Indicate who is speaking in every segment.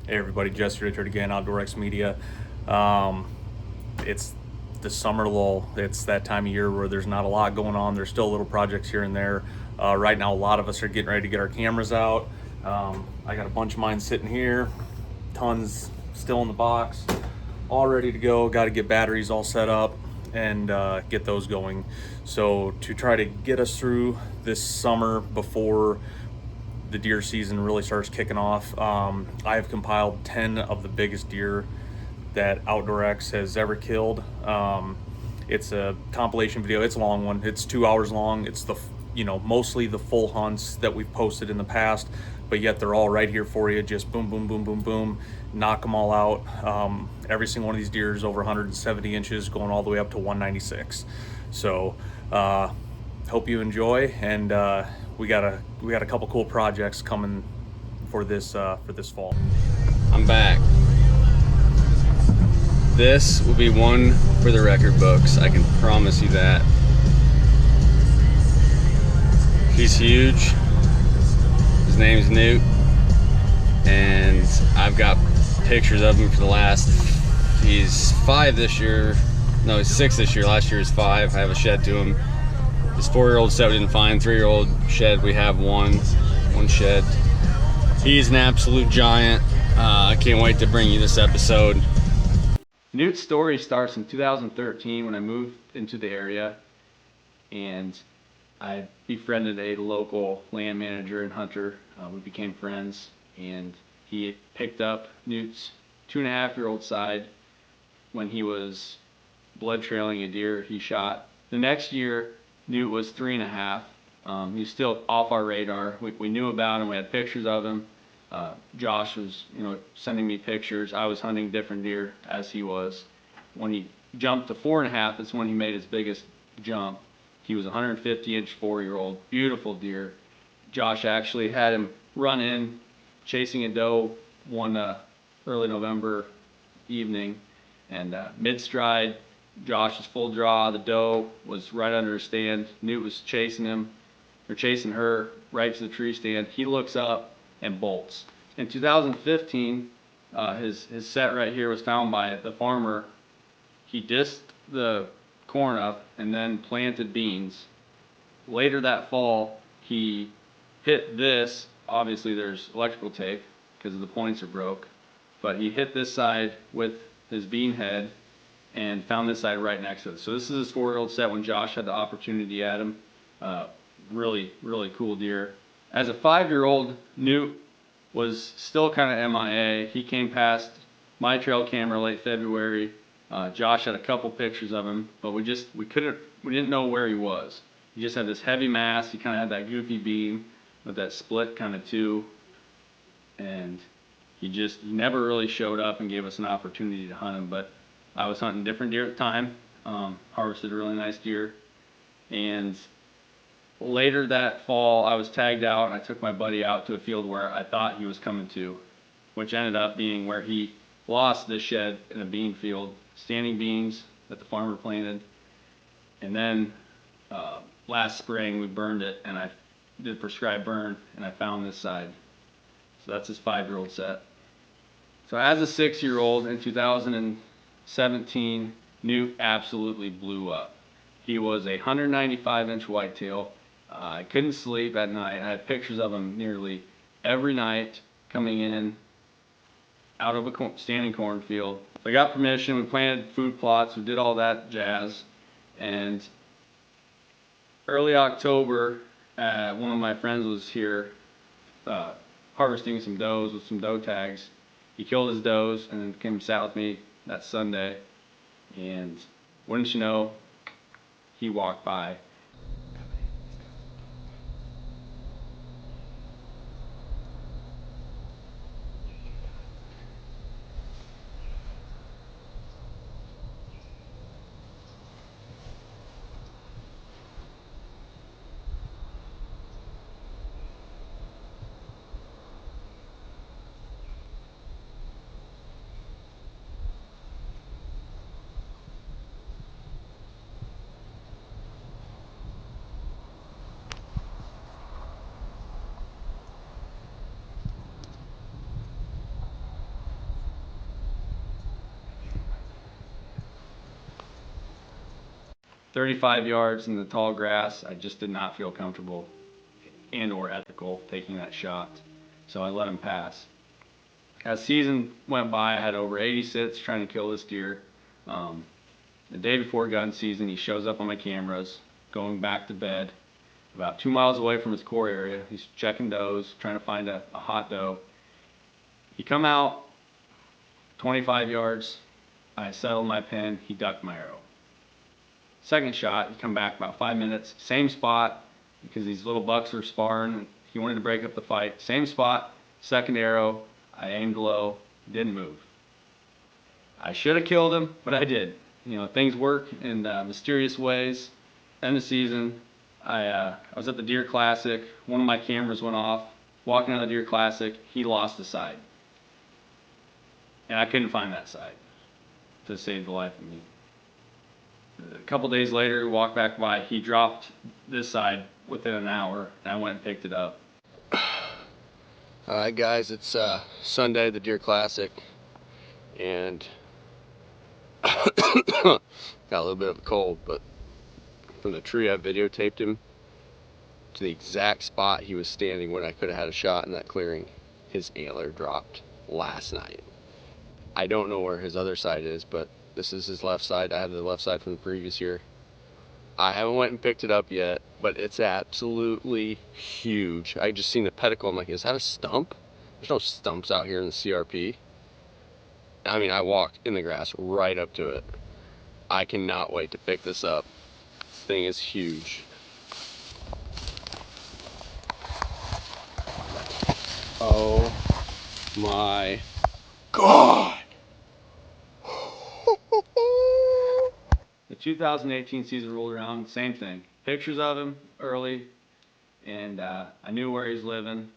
Speaker 1: Hey everybody, Jesse Richard again, Outdoor X Media. It's the summer lull. It's that time of year where there's not a lot going on. There's still little projects here and there. Right now, a lot of us are getting ready to get our cameras out. I got a bunch of mine sitting here, tons still in the box, all ready to go. Got to get batteries all set up and get those going. So to try to get us through this summer before the deer season really starts kicking off, I have compiled 10 of the biggest deer that Outdoor X has ever killed. It's a compilation video. It's a long one. It's 2 hours long. It's mostly the full hunts that we've posted in the past, but yet they're all right here for you. Just boom, boom, boom, boom, boom, knock them all out. Every single one of these deer is over 170 inches, going all the way up to 196. So hope you enjoy, and we got a couple cool projects coming for this fall.
Speaker 2: I'm back. This will be one for the record books, I can promise you that. He's huge. His name's Newt, and I've got pictures of him for the last, he's 5 this year, no, he's 6 this year, last year was 5. I have a shed to him. His 4-year-old set we didn't find, 3-year-old shed we have one shed. He's an absolute giant. I can't wait to bring you this episode. Newt's story starts in 2013 when I moved into the area, and I befriended a local land manager and hunter. We became friends, and he picked up Newt's 2.5-year-old side when he was blood trailing a deer he shot. The next year, Newt was 3.5. He was still off our radar. We knew about him. We had pictures of him. Josh was, sending me pictures. I was hunting different deer as he was. When he jumped to 4.5, that's when he made his biggest jump. He was a 150-inch 4-year-old, beautiful deer. Josh actually had him run in, chasing a doe one early November evening, and mid-stride, Josh's full draw, the doe was right under a stand. Newt was chasing her right to the tree stand. He looks up and bolts. In 2015, his set right here was found by the farmer. He disked the corn up and then planted beans. Later that fall, he hit this. Obviously there's electrical tape because the points are broke, but he hit this side with his bean head and found this side right next to it. So this is his 4-year-old set when Josh had the opportunity at him. Really, really cool deer. As a 5-year-old, Newt was still kind of MIA. He came past my trail camera late February. Josh had a couple pictures of him, but we didn't know where he was. He just had this heavy mass. He kind of had that goofy beam with that split kind of two, and he never really showed up and gave us an opportunity to hunt him. But I was hunting different deer at the time, harvested a really nice deer, and later that fall I was tagged out and I took my buddy out to a field where I thought he was coming to, which ended up being where he lost this shed in a bean field, standing beans that the farmer planted. And then last spring we burned it, and I did prescribed burn, and I found this side. So that's his 5-year-old set. So as a 6-year-old in 2017, Newt absolutely blew up. He was a 195-inch whitetail. I couldn't sleep at night. I had pictures of him nearly every night coming in out of a standing cornfield. So I got permission. We planted food plots. We did all that jazz. And early October, one of my friends was here harvesting some does with some doe tags. He killed his does and then came sat with me that Sunday. And wouldn't you know, he walked by.
Speaker 3: 35 yards in the tall grass, I just did not feel comfortable and or ethical taking that shot. So I let him pass. As season went by, I had over 80 sits trying to kill this deer. The day before gun season, he shows up on my cameras, going back to bed, about 2 miles away from his core area. He's checking does, trying to find a hot doe. He come out 25 yards, I settled my pin, he ducked my arrow. Second shot, he come back about 5 minutes, same spot, because these little bucks were sparring. He wanted to break up the fight. Same spot, second arrow, I aimed low, didn't move. I should have killed him, but I did. You know, things work in mysterious ways. End of season, I was at the Deer Classic. One of my cameras went off. Walking out of the Deer Classic, he lost a side. And I couldn't find that side to save the life of me. A couple days later, walked back by, he dropped this side within an hour, and I went and picked it up.
Speaker 2: Alright guys, it's Sunday, the Deer Classic, and got a little bit of a cold, but from the tree I videotaped him to the exact spot he was standing when I could have had a shot in that clearing. His antler dropped last night. I don't know where his other side is, but this is his left side. I had the left side from the previous year. I haven't went and picked it up yet, but it's absolutely huge. I just seen the pedicle. I'm like, is that a stump? There's no stumps out here in the CRP. I mean, I walked in the grass right up to it. I cannot wait to pick this up. This thing is huge. Oh my God.
Speaker 3: The 2018 season rolled around, same thing. Pictures of him early, and I knew where he was living.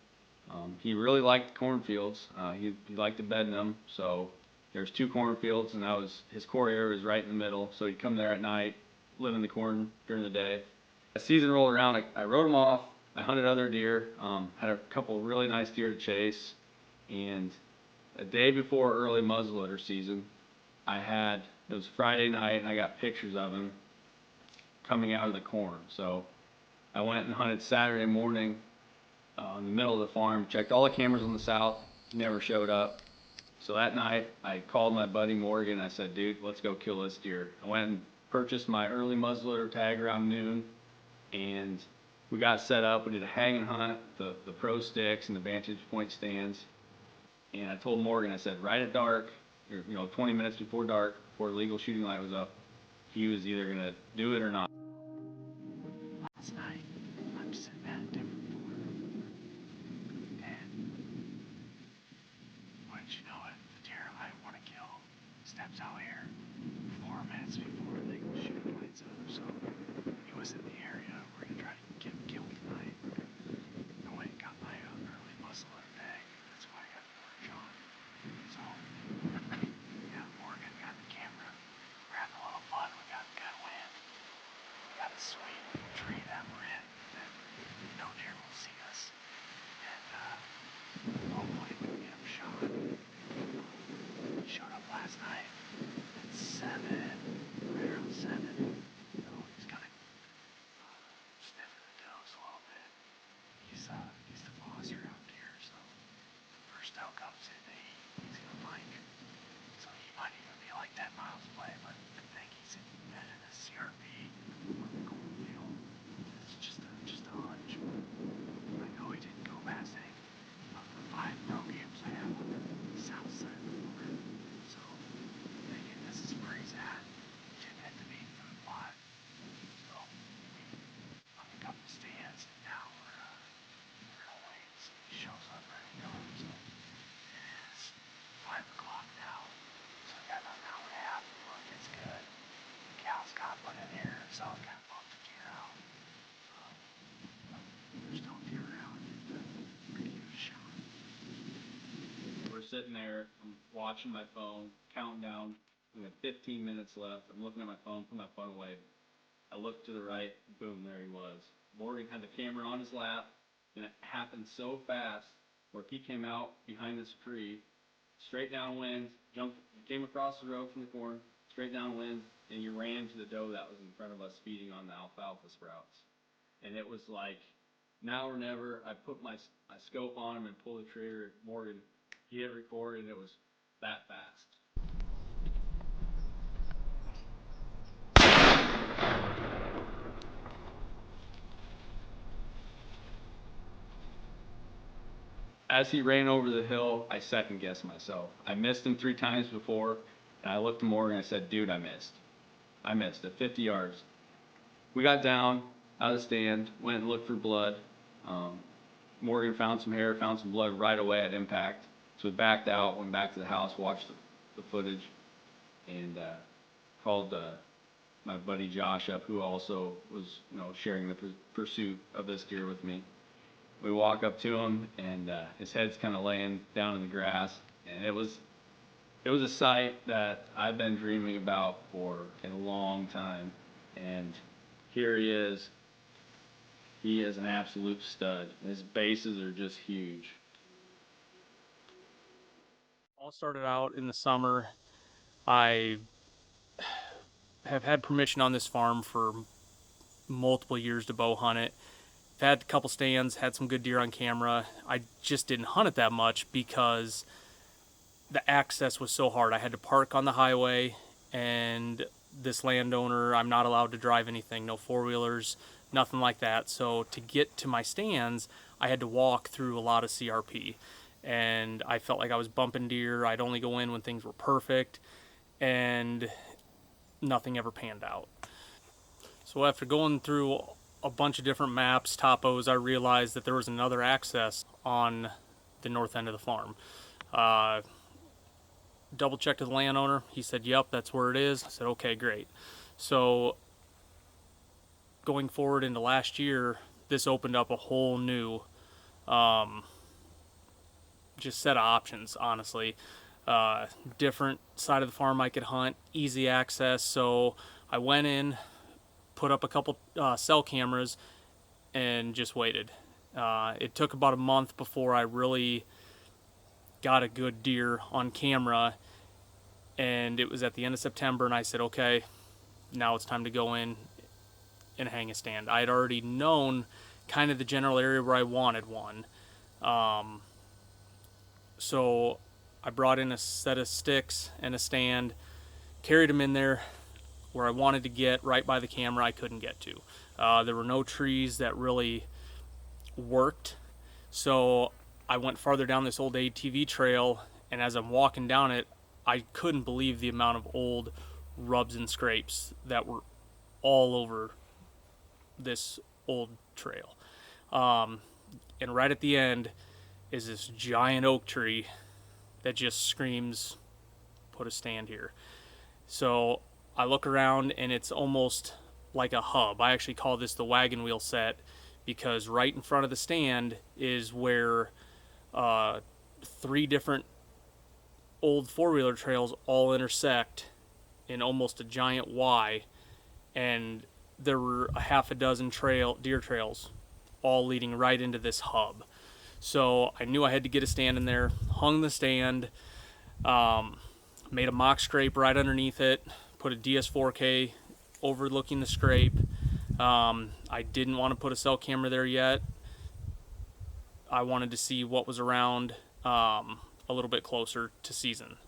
Speaker 3: He really liked cornfields. He liked to bed in them, so there's 2 cornfields, and that was his core area was right in the middle. So he'd come there at night, live in the corn during the day. As season rolled around, I rode him off. I hunted other deer, had a couple really nice deer to chase, and a day before early muzzleloader season, it was Friday night, and I got pictures of him coming out of the corn. So I went and hunted Saturday morning in the middle of the farm, checked all the cameras on the south, never showed up. So that night, I called my buddy Morgan. I said, dude, let's go kill this deer. I went and purchased my early muzzleloader tag around noon, and we got set up. We did a hanging hunt, the pro sticks and the vantage point stands. And I told Morgan, I said, right at dark, or 20 minutes before dark, before the legal shooting light was up, he was either gonna do it or not. Last night, I'm sitting at a different farm, and wouldn't you know it, the deer I want to kill steps out here 4 minutes before the legal shooting lights up. So he was in the area. We're gonna try to get him killed tonight. I went and got my early muzzleloader tag. That's why I got the orange on. So yeah, Morgan got the camera. We're having a little fun. We got good wind. We got a sweet tree that we're in that no deer will see us. And hopefully we can get him shot. He showed up last night at 7, right around 7. So he's kind of sniffing the toes a little bit. He's the boss around here, so first doe comes in, he's gonna find you. So he might even be like 10 miles away, but I think he's in the CRP on the cornfield. It's just a hunch. I know he didn't go past any of the 5 pro camps I have on the south side of the border. So I'm thinking this is where he's at. He didn't hit the main food plot. So we hung a couple stands, and now we're gonna wait and see if he shows up ready to go. So it is 5 o'clock now. So we got about an hour and a half. Look, it's good. The cows got put in here, so I got both the deer out. There's no deer around. Pretty good shot. We're sitting there. I'm watching my phone, counting down. We have 15 minutes left. I'm looking at my phone, put my phone away. I looked to the right, boom, there he was. Morgan had the camera on his lap, and it happened so fast where he came out behind this tree, straight downwind, jumped, came across the road from the corn, straight downwind, and he ran to the doe that was in front of us feeding on the alfalfa sprouts. And it was like, now or never. I put my scope on him and pulled the trigger. Morgan, he hit record, and it was that fast. As he ran over the hill, I second guessed myself. I missed him 3 times before, and I looked at Morgan and I said, dude, I missed. I missed at 50 yards. We got down out of the stand, went and looked for blood. Morgan found some hair, found some blood right away at impact. So we backed out, went back to the house, watched the footage, and called my buddy Josh up, who also was, sharing the pursuit of this deer with me. We walk up to him, and his head's kind of laying down in the grass, and it was a sight that I've been dreaming about for a long time. And here he is. He is an absolute stud. His bases are just huge.
Speaker 1: All started out in the summer. I have had permission on this farm for multiple years to bow hunt it. I've had a couple stands, had some good deer on camera. I just didn't hunt it that much because the access was so hard. I had to park on the highway, and this landowner, I'm not allowed to drive anything, no four-wheelers, nothing like that. So to get to my stands, I had to walk through a lot of CRP. And I felt like I was bumping deer. I'd only go in when things were perfect, and nothing ever panned out. So after going through a bunch of different maps, topos, I realized that there was another access on the north end of the farm. Double checked with the landowner. He said, yep, that's where it is. I said, okay, great. So going forward into last year, this opened up a whole new just set of options, honestly. Different side of the farm I could hunt, easy access. So I went in, put up a couple cell cameras, and just waited. It took about a month before I really got a good deer on camera, and it was at the end of September, and I said, okay, now it's time to go in and hang a stand. I had already known kind of the general area where I wanted one. So I brought in a set of sticks and a stand, carried them in there where I wanted to get right by the camera. I couldn't get to. There were no trees that really worked. So I went farther down this old ATV trail, and as I'm walking down it, I couldn't believe the amount of old rubs and scrapes that were all over this old trail. And right at the end is this giant oak tree that just screams, put a stand here. So I look around, and it's almost like a hub. I actually call this the wagon wheel set, because right in front of the stand is where 3 different old four-wheeler trails all intersect in almost a giant Y, and there were a half a dozen deer trails all leading right into this hub. So I knew I had to get a stand in there, hung the stand, made a mock scrape right underneath it, put a DS4K overlooking the scrape. I didn't want to put a cell camera there yet. I wanted to see what was around a little bit closer to season.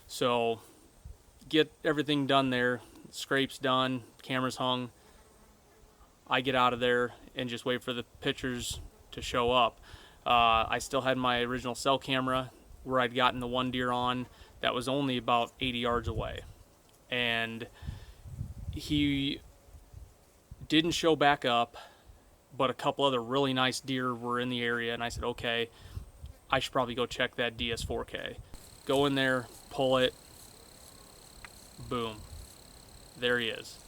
Speaker 1: So get everything done there, scrapes done, cameras hung. I get out of there and just wait for the pictures to show up. I still had my original cell camera where I'd gotten the one deer on that was only about 80 yards away. And he didn't show back up, but a couple other really nice deer were in the area, and I said, okay, I should probably go check that DS4K. Go in there, pull it, boom, there he is.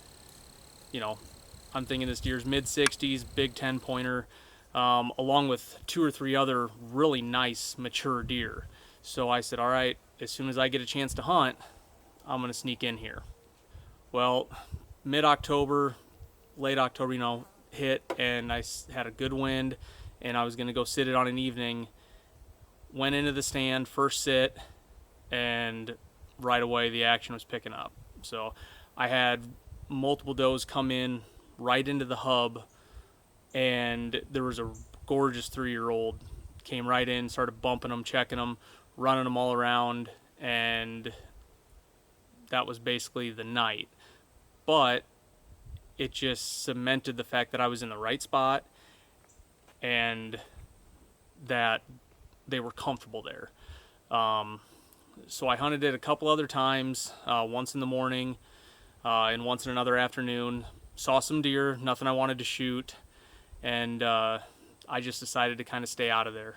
Speaker 1: I'm thinking this deer's mid-60s, big 10-pointer, along with 2 or 3 other really nice mature deer. So I said, all right, as soon as I get a chance to hunt, I'm going to sneak in here. Well, mid-October, late October, hit, and I had a good wind, and I was going to go sit it on an evening. Went into the stand, first sit, and right away the action was picking up.
Speaker 4: So I had multiple does come in right into the hub, and there was a gorgeous 3-year-old came right in, started bumping them, checking them, running them all around, and that was basically the night. But it just cemented the fact that I was in the right spot and that they were comfortable there. So I hunted it a couple other times, once in the morning and once in another afternoon. Saw some deer, nothing I wanted to shoot, and I just decided to kind of stay out of there.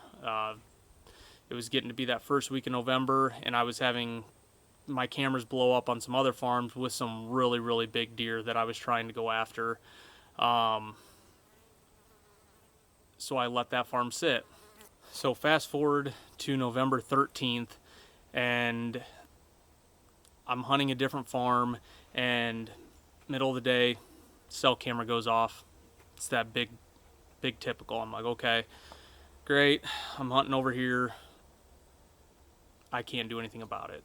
Speaker 4: It was getting to be that first week in November, and I was having my cameras blow up on some other farms with some really, really big deer that I was trying to go after. So I let that farm sit. So fast forward to November 13th, and I'm hunting a different farm, and middle of the day, cell camera goes off. It's that big typical. I'm like, okay, great. I'm hunting over here. I can't do anything about it.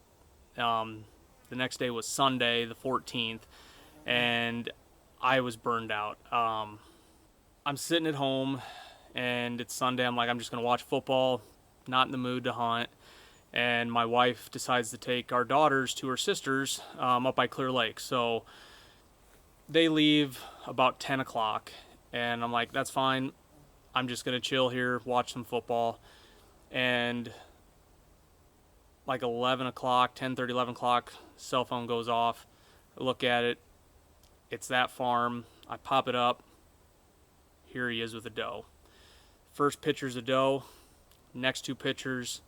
Speaker 4: The next day was Sunday, the 14th, and I was burned out. I'm sitting at home, and it's Sunday. I'm like, I'm just going to watch football, not in the mood to hunt. And my wife decides to take our daughters to her sister's up by Clear Lake. So they leave about 10 o'clock, and I'm like, that's fine. I'm just going to chill here, watch some football. And like 11 o'clock, 10:30, 11 o'clock, cell phone goes off. I look at it. It's that farm. I pop it up. Here he is with a doe. First picture's a doe. Next 2 pictures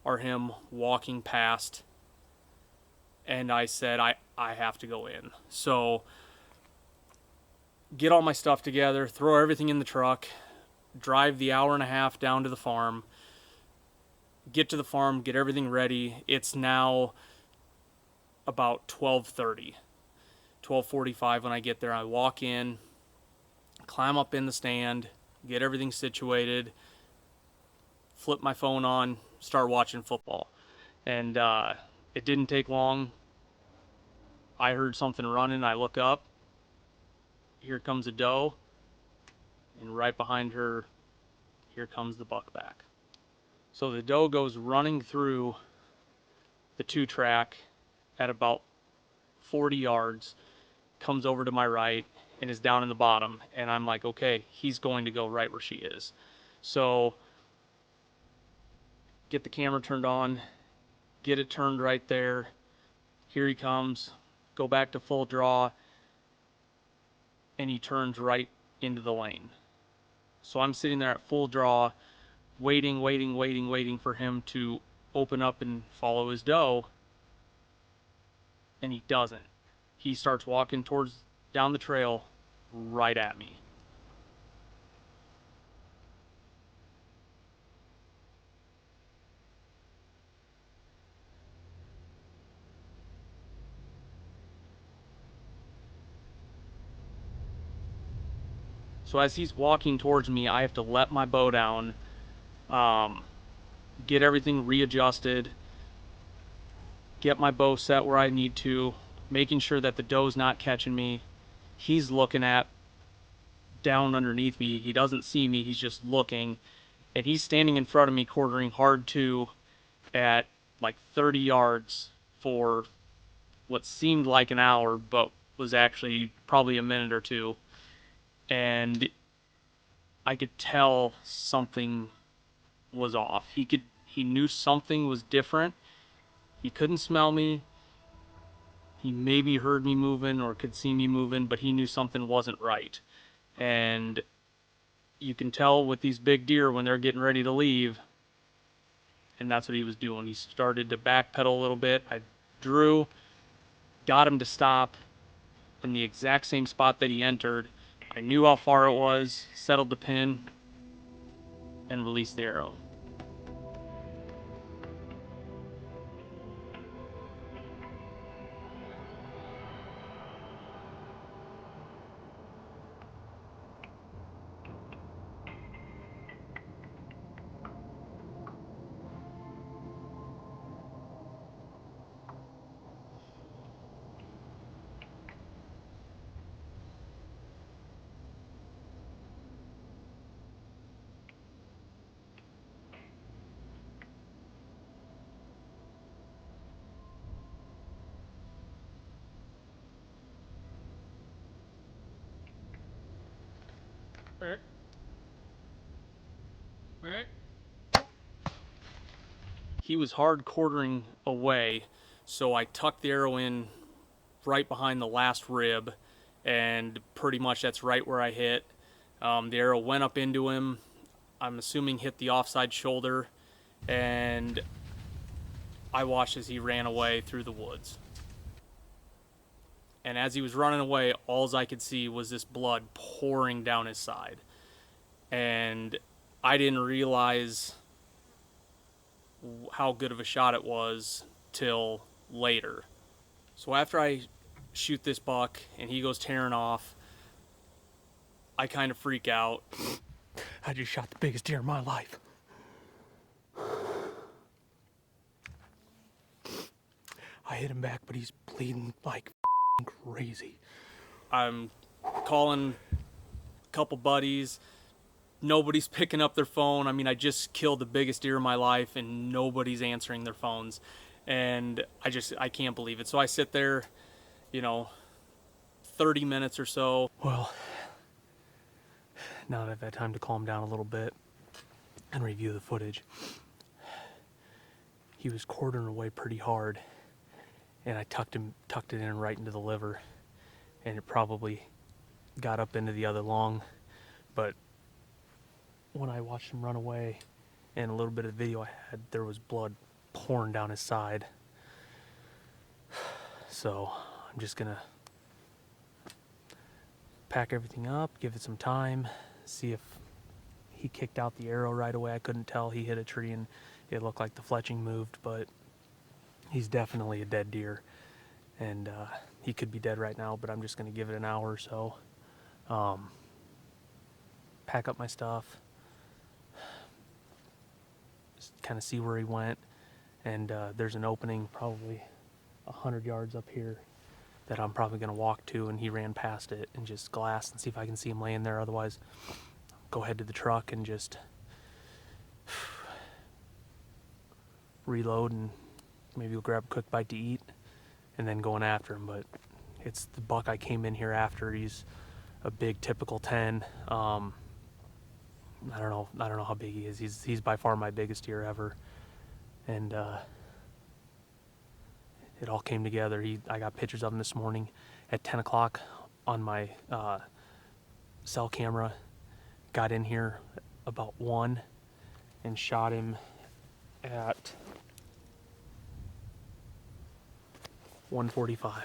Speaker 4: are him walking past. And I said, I have to go in. So get all my stuff together, throw everything in the truck, drive the hour and a half down to the farm, get to the farm, get everything ready. It's now about 12:30, 12:45 when I get there. I walk in, climb up in the stand, get everything situated, flip my phone on, start watching football. And it didn't take long. I heard something running. I look up. Here comes a doe. And right behind her, here comes the buck back. So the doe goes running through the 2-track at about 40 yards, comes over to my right, and is down in the bottom. And I'm like, okay, he's going to go right where she is. So get the camera turned on, get it turned right there. Here he comes, go back to full draw, and he turns right into the lane. So I'm sitting there at full draw, waiting for him to open up and follow his doe, and he doesn't. He starts walking down the trail right at me. So as he's walking towards me, I have to let my bow down, get everything readjusted, get my bow set where I need to, making sure that the doe's not catching me. He's looking at down underneath me. He doesn't see me. He's just looking. And he's standing in front of me, quartering hard to at like 30 yards for what seemed like an hour, but was actually probably a minute or two. And I could tell something was off. He knew something was different. He couldn't smell me. He maybe heard me moving or could see me moving, but he knew something wasn't right. And you can tell with these big deer when they're getting ready to leave, and that's what he was doing. He started to backpedal a little bit. I drew, got him to stop in the exact same spot that he entered. I knew how far it was, settled the pin, and released the arrow. He was hard quartering away, so I tucked the arrow in right behind the last rib, and pretty much that's right where I hit. The arrow went up into him. I'm assuming hit the offside shoulder, and I watched as he ran away through the woods. And as he was running away, all I could see was this blood pouring down his side. And I didn't realize how good of a shot it was till later. So after I shoot this buck and he goes tearing off, I kind of freak out. I just shot the biggest deer in my life. I hit him back, but he's bleeding like crazy. I'm calling a couple buddies. Nobody's picking up their phone. I mean, I just killed the biggest deer in my life and nobody's answering their phones. And I can't believe it. So I sit there, 30 minutes or so. Well, now that I've had time to calm down a little bit and review the footage, he was quartering away pretty hard, and I tucked it in right into the liver, and it probably got up into the other lung. But when I watched him run away, and a little bit of the video I had, there was blood pouring down his side. So I'm just gonna pack everything up, give it some time, see if he kicked out the arrow right away. I couldn't tell. He hit a tree and it looked like the fletching moved, but he's definitely a dead deer, and he could be dead right now, but I'm just gonna give it an hour or so, pack up my stuff, just kind of see where he went. And there's an opening probably 100 yards up here that I'm probably going to walk to, and he ran past it and just glass and see if I can see him laying there. Otherwise, go head to the truck and just reload and maybe we'll grab a quick bite to eat and then going after him. But it's the buck I came in here after. He's a big typical 10. I don't know how big he is. He's by far my biggest deer ever. And it all came together. I got pictures of him this morning at 10 o'clock on my cell camera. Got in here about 1 and shot him at 1:45.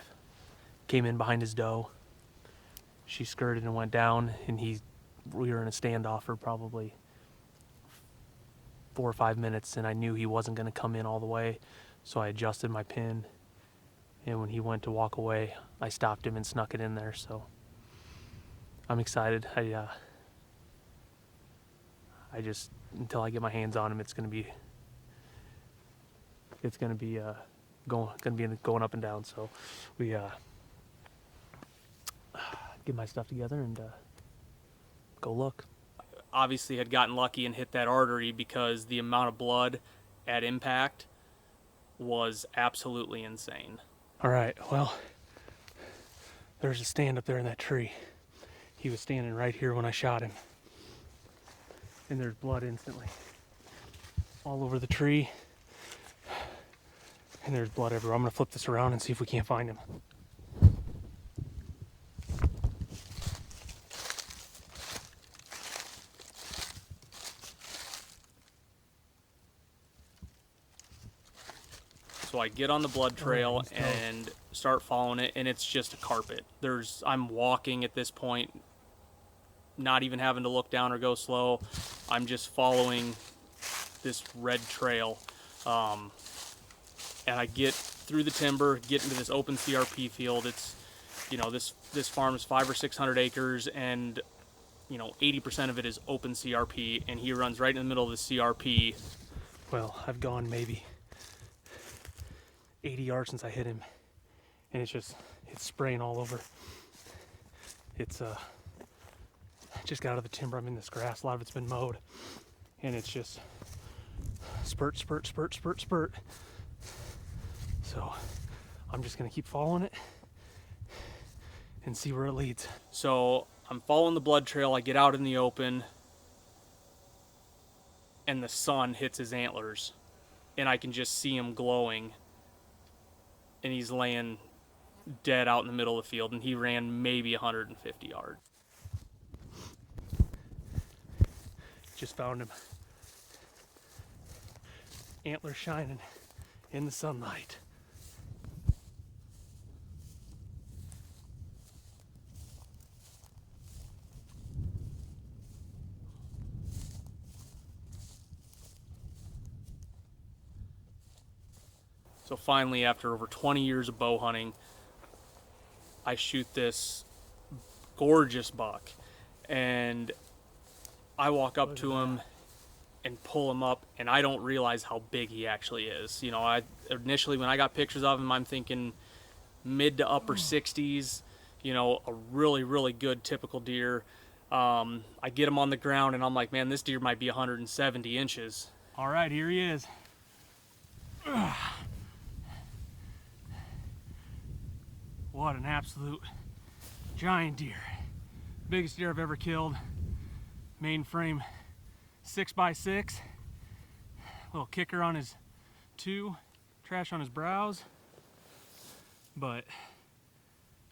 Speaker 4: Came in behind his doe. She skirted and went down, and we were in a standoff for probably 4 or 5 minutes, and I knew he wasn't going to come in all the way, so I adjusted my pin, and when he went to walk away, I stopped him and snuck it in there. So I'm excited. I just, until I get my hands on him, it's going to be going up and down. So we get my stuff together and go look. Obviously had gotten lucky and hit that artery because the amount of blood at impact was absolutely insane. All right, well, there's a stand up there in that tree. He was standing right here when I shot him. And there's blood instantly all over the tree. And there's blood everywhere. I'm gonna flip this around and see if we can't find him. So I get on the blood trail and start following it, and it's just a carpet. I'm walking at this point, not even having to look down or go slow. I'm just following this red trail. And I get through the timber, get into this open CRP field. It's, this farm is 500 or 600 acres, and 80% of it is open CRP, and he runs right in the middle of the CRP. Well, I've gone maybe 80 yards since I hit him, and it's spraying all over. It's just got out of the timber. I'm in this grass. A lot of it's been mowed, and it's just spurt, spurt, spurt, spurt, spurt. So I'm just gonna keep following it and see where it leads. So I'm following the blood trail. I get out in the open, and the sun hits his antlers, and I can just see him glowing, and he's laying dead out in the middle of the field, and he ran maybe 150 yards. Just found him. Antlers shining in the sunlight. So finally, after over 20 years of bow hunting, I shoot this gorgeous buck, and I walk up to him and pull him up, and I don't realize how big he actually is. You know, I initially, when I got pictures of him, I'm thinking mid to upper 60s, you know, a really, really good typical deer. I get him on the ground, and I'm like, man, this deer might be 170 inches. All right, here he is. What an absolute giant deer. Biggest deer I've ever killed. Main frame 6x6. Little kicker on his 2, trash on his brows. But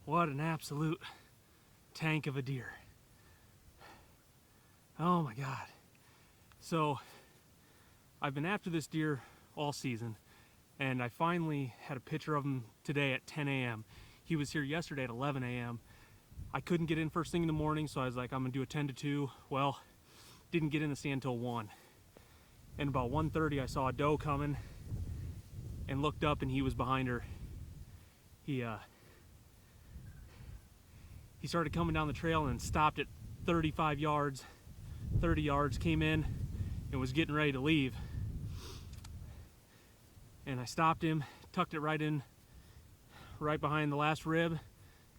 Speaker 4: what an absolute tank of a deer. Oh my God. So I've been after this deer all season, and I finally had a picture of him today at 10 a.m. He was here yesterday at 11 a.m. I couldn't get in first thing in the morning, so I was like, I'm gonna do a 10 to 2. Well, didn't get in the stand till 1. And about 1:30, I saw a doe coming and looked up, and he was behind her. He started coming down the trail and stopped at 35 yards, 30 yards, came in and was getting ready to leave. And I stopped him, tucked it right in, right behind the last rib,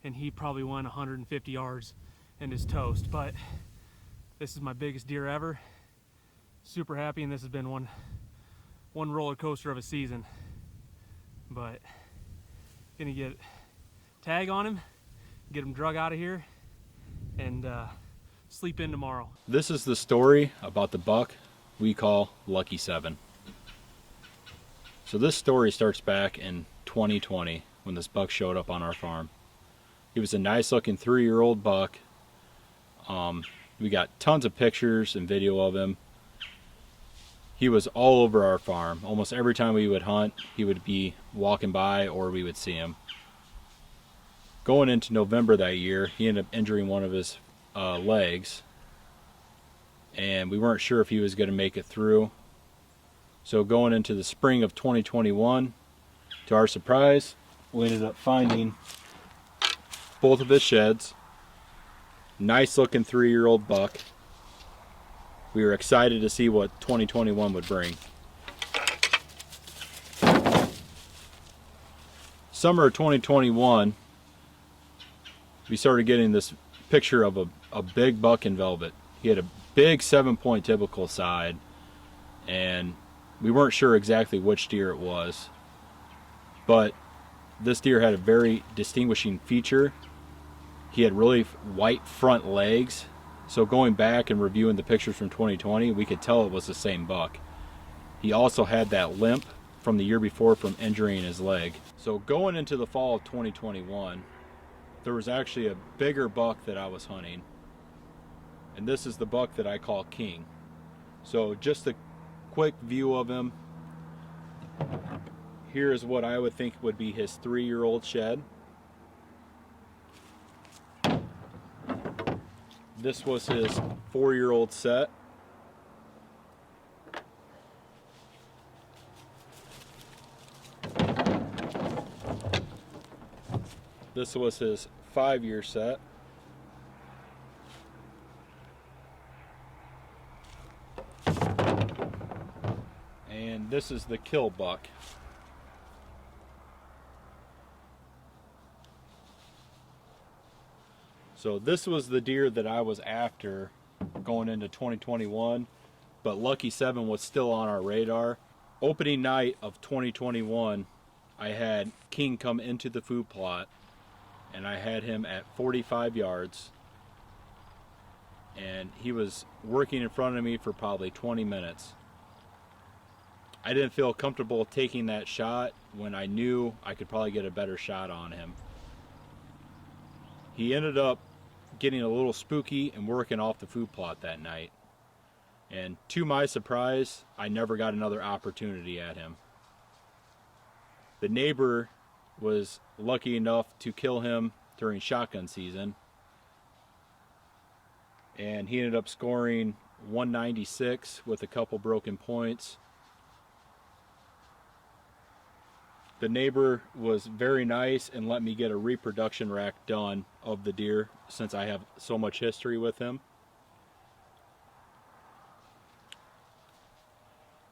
Speaker 4: and he probably went 150 yards and is toast. But this is my biggest deer ever. Super happy, and this has been one roller coaster of a season. But gonna get tag on him, get him drug out of here, and sleep in tomorrow.
Speaker 5: This is the story about the buck we call Lucky 7. So this story starts back in 2020 when this buck showed up on our farm. He was a nice looking 3-year-old buck. We got tons of pictures and video of him. He was all over our farm. Almost every time we would hunt, he would be walking by or we would see him. Going into November that year, he ended up injuring one of his legs, and we weren't sure if he was going to make it through. So going into the spring of 2021, to our surprise, we ended up finding both of his sheds. Nice looking 3-year-old buck. We were excited to see what 2021 would bring. Summer of 2021, we started getting this picture of a big buck in velvet. He had a big 7-point typical side, and we weren't sure exactly which deer it was, but this deer had a very distinguishing feature. He had really white front legs, so going back and reviewing the pictures from 2020, we could tell it was the same buck. He also had that limp from the year before from injuring his leg. So going into the fall of 2021, there was actually a bigger buck that I was hunting, and this is the buck that I call King. So just a quick view of him. Here is what I would think would be his 3-year-old shed. This was his 4-year-old set. This was his 5-year set. And this is the kill buck. So this was the deer that I was after going into 2021, but Lucky 7 was still on our radar. Opening night of 2021, I had King come into the food plot, and I had him at 45 yards. and he was working in front of me for probably 20 minutes. I didn't feel comfortable taking that shot when I knew I could probably get a better shot on him. He ended up getting a little spooky and working off the food plot that night. And to my surprise, I never got another opportunity at him. The neighbor was lucky enough to kill him during shotgun season, and he ended up scoring 196 with a couple broken points. The neighbor was very nice and let me get a reproduction rack done of the deer since I have so much history with him.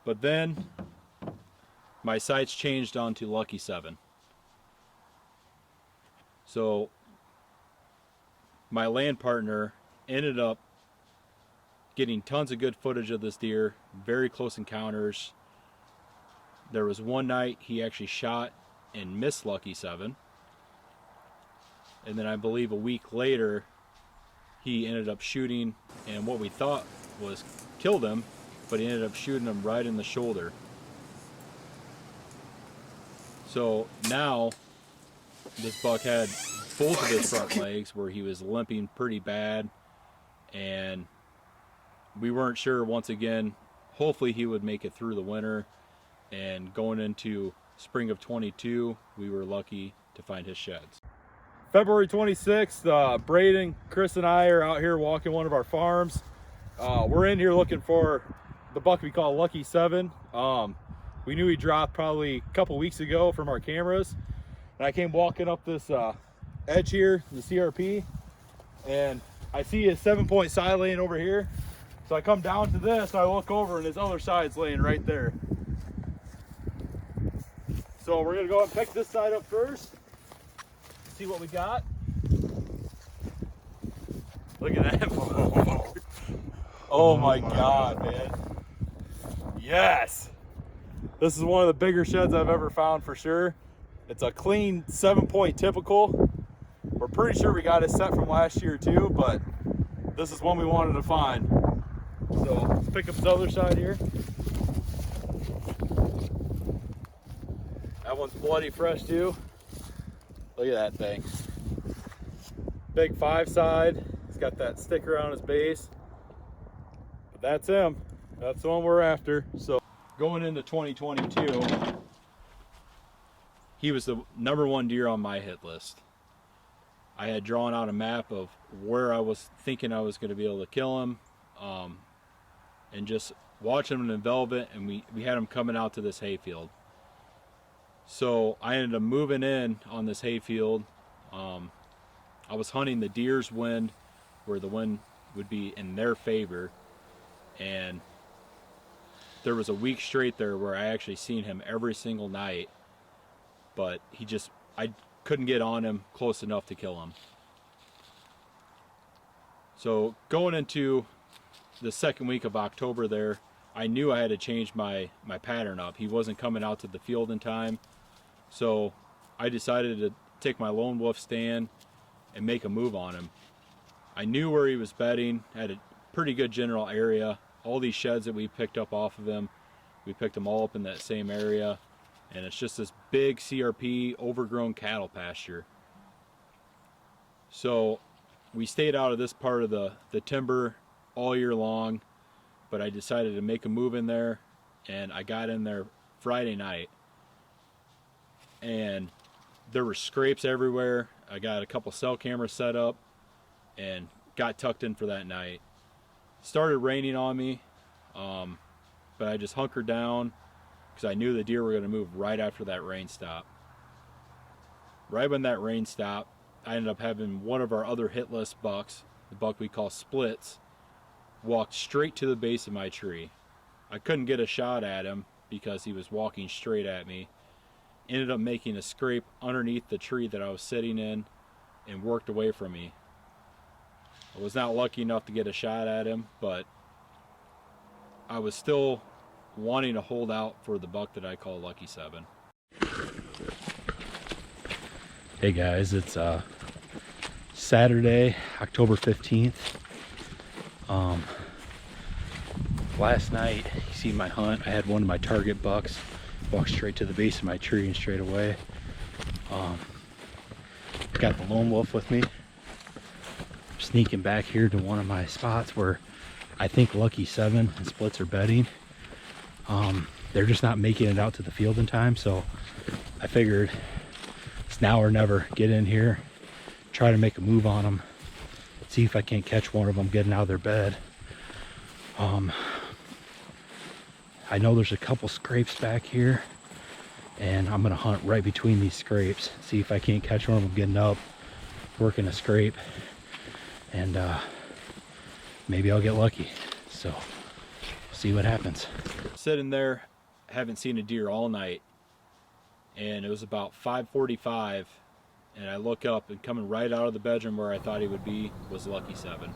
Speaker 5: But then my sights changed onto Lucky 7. So my land partner ended up getting tons of good footage of this deer, very close encounters. There was one night he actually shot and missed Lucky 7. And then I believe a week later, he ended up shooting, and what we thought was killed him, but he ended up shooting him right in the shoulder. So now this buck had both of his front legs where he was limping pretty bad, and we weren't sure once again. Hopefully he would make it through the winter, and going into spring of 22 we were lucky to find his sheds. February 26th, Braden, Chris and I are out here walking one of our farms. We're in here looking for the buck we call Lucky 7. We knew he dropped probably a couple weeks ago from our cameras, and I came walking up this edge here, the CRP, and I see his 7-point side laying over here. So I come down to this, I look over, and his other side's laying right there. So we're gonna go and pick this side up first, see what we got. Look at that. Oh my God, man. Yes. This is one of the bigger sheds I've ever found for sure. It's a clean 7-point typical. We're pretty sure we got it set from last year too, but this is one we wanted to find. So let's pick up the other side here. That one's bloody fresh too. Look at that thing. Big 5 side. He's got that sticker on his base. But that's him. That's the one we're after. So going into 2022, he was the #1 deer on my hit list. I had drawn out a map of where I was thinking I was going to be able to kill him, and just watching him in velvet, and we had him coming out to this hayfield. So I ended up moving in on this hayfield. I was hunting the deer's wind, where the wind would be in their favor, and there was a week straight there where I actually seen him every single night, but I couldn't get on him close enough to kill him. So going into the second week of October there, I knew I had to change my pattern up. He wasn't coming out to the field in time, so I decided to take my lone wolf stand and make a move on him. I knew where he was bedding, had a pretty good general area. All these sheds that we picked up off of him, we picked them all up in that same area, and it's just this big CRP overgrown cattle pasture. So we stayed out of this part of the timber all year long, but I decided to make a move in there, and I got in there Friday night, and there were scrapes everywhere. I got a couple cell cameras set up and got tucked in for that night. Started raining on me, but I just hunkered down because I knew the deer were going to move right after that rain stopped. Right when that rain stopped, I ended up having one of our other hit list bucks, the buck we call Splits, walked straight to the base of my tree. I couldn't get a shot at him because he was walking straight at me. Ended up making a scrape underneath the tree that I was sitting in and worked away from me. I was not lucky enough to get a shot at him, but I was still wanting to hold out for the buck that I call Lucky 7.
Speaker 6: Hey guys, it's Saturday, October 15th.
Speaker 5: Last night, you see my hunt, I had one of my target bucks walk straight to the base of my tree and straight away. Got the lone wolf with me. I'm sneaking back here to one of my spots where I think Lucky 7 and Splits are bedding. They're just not making it out to the field in time, so I figured it's now or never. Get in here, try to make a move on them, see if I can't catch one of them getting out of their bed. I know there's a couple scrapes back here, and I'm gonna hunt right between these scrapes, see if I can't catch one of them getting up, working a scrape, and maybe I'll get lucky. So see what happens. Sitting there, haven't seen a deer all night, and it was about 5:45, and I look up, and coming right out of the bedroom where I thought he would be was Lucky 7.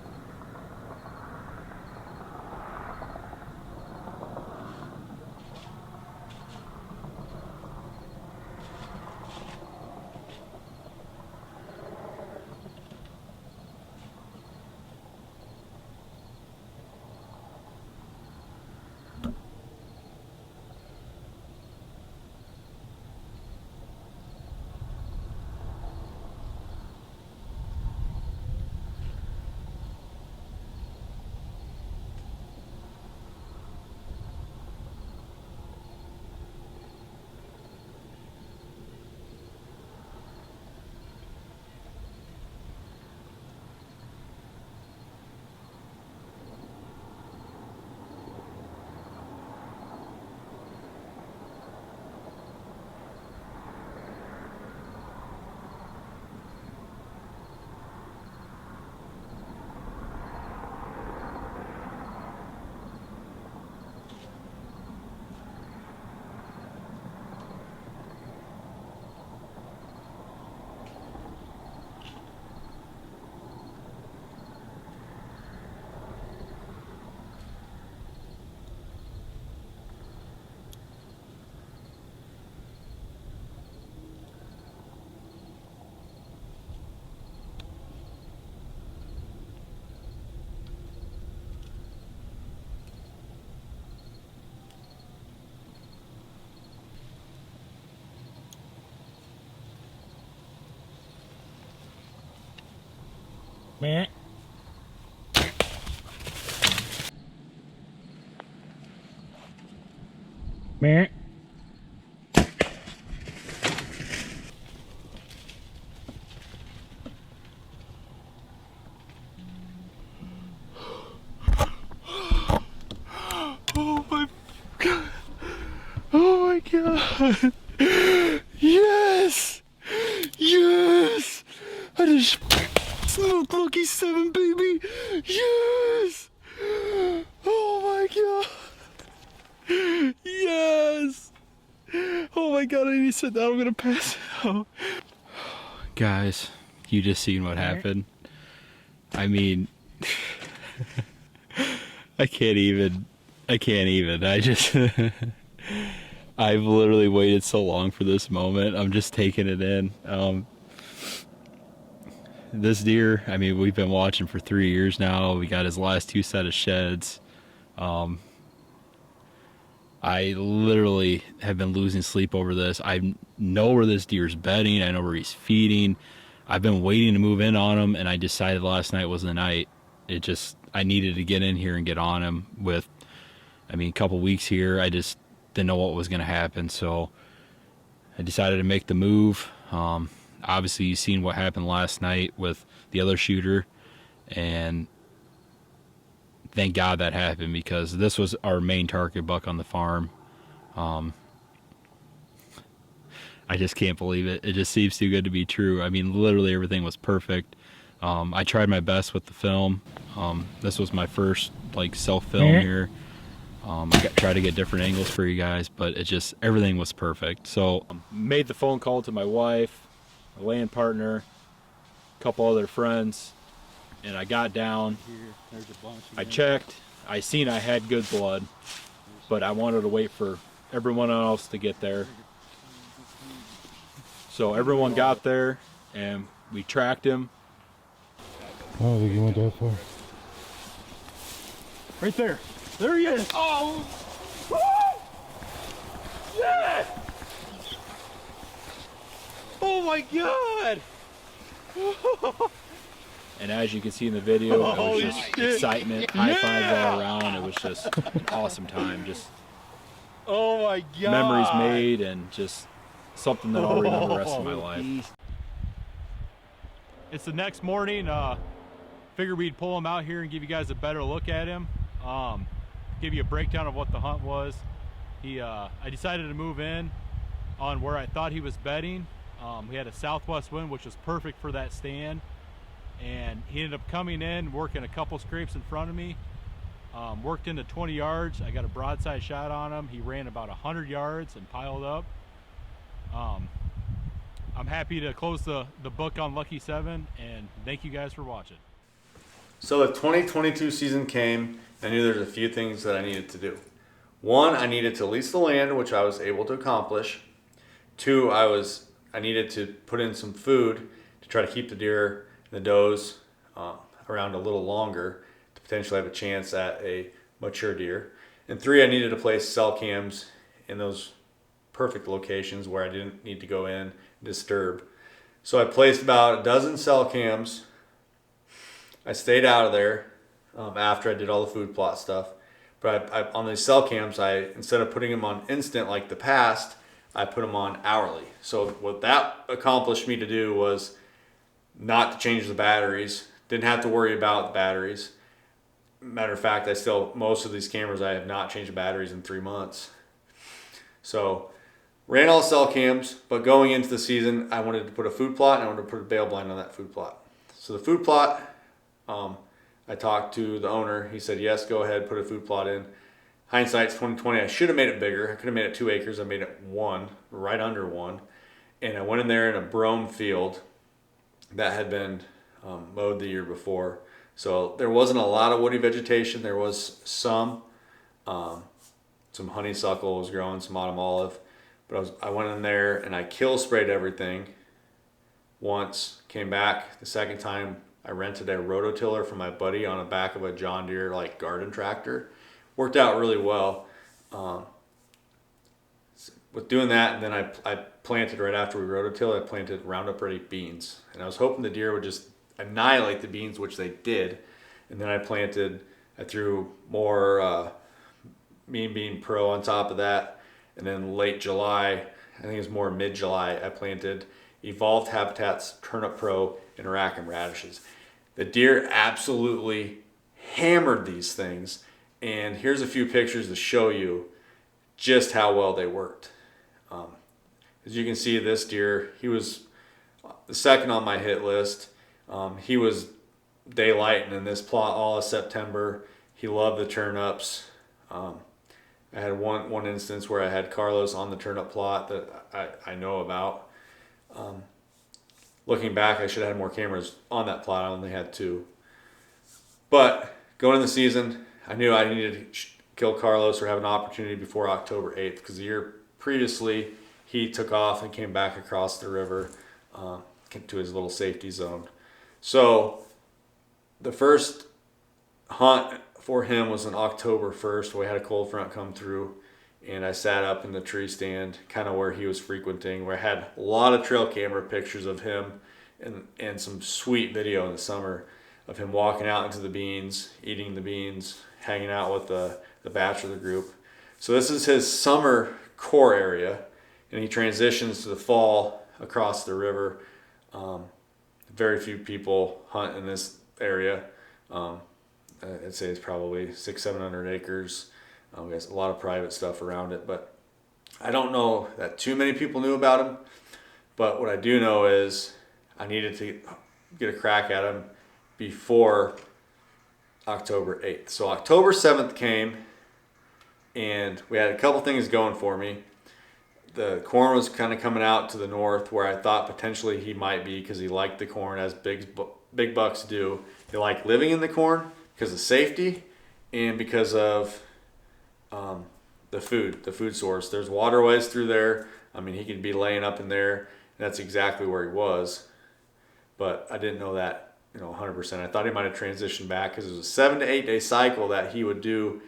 Speaker 5: Meh. Meh. Oh my god. Oh my god. Yes. Yes. I just smoked Lucky 7, baby. Yes. Oh my god. Yes. Oh my god, I need to sit down. I'm gonna pass out. Guys, you just seen what happened. I mean, I can't even. I just, I've literally waited so long for this moment. I'm just taking it in. This deer, I mean, we've been watching for 3 years now. We got his last 2 set of sheds. I literally have been losing sleep over this. I know where this deer's bedding. I know where he's feeding. I've been waiting to move in on him, and I decided last night was the night. I needed to get in here and get on him with, I mean, a couple weeks here. I just didn't know what was going to happen, so I decided to make the move. Obviously, you've seen what happened last night with the other shooter, and thank God that happened, because this was our main target buck on the farm. I just can't believe it. It just seems too good to be true. I mean, literally everything was perfect. I tried my best with the film. This was my first like self-film here. I tried to get different angles for you guys, but everything was perfect. So made the phone call to my wife, my land partner, a couple other friends, and I got down. I checked. I seen I had good blood, but I wanted to wait for everyone else to get there. So everyone got there, and we tracked him.
Speaker 6: I don't think he went that far.
Speaker 5: Right there. There he is.
Speaker 1: Oh! Yes! Oh my God!
Speaker 5: And as you can see in the video, it was
Speaker 1: Holy
Speaker 5: just
Speaker 1: shit.
Speaker 5: excitement, high fives all around. It was just an awesome time. Just
Speaker 1: Oh my God!
Speaker 5: memories made, and just something that I'll remember the rest of my life. It's the next morning. Figured we'd pull him out here and give you guys a better look at him. Give you a breakdown of what the hunt was. I decided to move in on where I thought he was bedding. We had a southwest wind, which was perfect for that stand. And he ended up coming in, working a couple scrapes in front of me. Worked into 20 yards. I got a broadside shot on him. He ran about 100 yards and piled up. I'm happy to close the book on Lucky 7, and thank you guys for watching.
Speaker 1: So the 2022 season came. I knew there was a few things that I needed to do. One, I needed to lease the land, which I was able to accomplish. Two, I needed to put in some food to try to keep the deer and the does around a little longer to potentially have a chance at a mature deer. And three, I needed to place cell cams in those perfect locations where I didn't need to go in and disturb. So I placed about a dozen cell cams. I stayed out of there after I did all the food plot stuff. But on these cell cams, instead of putting them on instant like the past, I put them on hourly. So what that accomplished me to do was not to change the batteries. Didn't have to worry about the batteries. Matter of fact, most of these cameras, I have not changed the batteries in 3 months. So ran all cell cams, but going into the season, I wanted to put a food plot and I wanted to put a bail blind on that food plot. So the food plot, I talked to the owner. He said, yes, go ahead, put a food plot in. Hindsight's 2020. I should have made it bigger. I could have made it 2 acres. I made it 1, right under 1. And I went in there in a brome field that had been mowed the year before. So there wasn't a lot of woody vegetation. There was some honeysuckle was growing, some autumn olive. But I went in there and I kill sprayed everything once. Came back the second time. I rented a rototiller from my buddy on the back of a John Deere like garden tractor. Worked out really well. With doing that, and then I planted right after we rototilled, I planted Roundup Ready beans. And I was hoping the deer would just annihilate the beans, which they did. And then I threw more Mean Bean Pro on top of that. And then late July, I think it was more mid-July, I planted Evolved Habitat's Turnip Pro and Rackham radishes. The deer absolutely hammered these things. And here's a few pictures to show you just how well they worked. As you can see, this deer, he was the second on my hit list. He was daylighting in this plot all of September. He loved the turnips. I had one instance where I had Carlos on the turnip plot that I know about. Looking back, I should have had more cameras on that plot. I only had 2. But going into the season, I knew I needed to kill Carlos or have an opportunity before October 8th, because the year previously he took off and came back across the river to his little safety zone. So the first hunt for him was on October 1st. We had a cold front come through, and I sat up in the tree stand kind of where he was frequenting, where I had a lot of trail camera pictures of him and some sweet video in the summer of him walking out into the beans, eating the beans, hanging out with the bachelor group. So this is his summer core area, and he transitions to the fall across the river. Very few people hunt in this area. I'd say it's probably 600-700 acres. We got a lot of private stuff around it, but I don't know that too many people knew about him. But what I do know is I needed to get a crack at him before October 8th. So October 7th came, and we had a couple things going for me. The corn was kind of coming out to the north where I thought potentially he might be, because he liked the corn, as big bucks do. They like living in the corn because of safety and because of the food source. There's waterways through there. I mean, he could be laying up in there, and that's exactly where he was. But I didn't know that 100%. I thought he might have transitioned back because it was a 7 to 8 day cycle that he would do.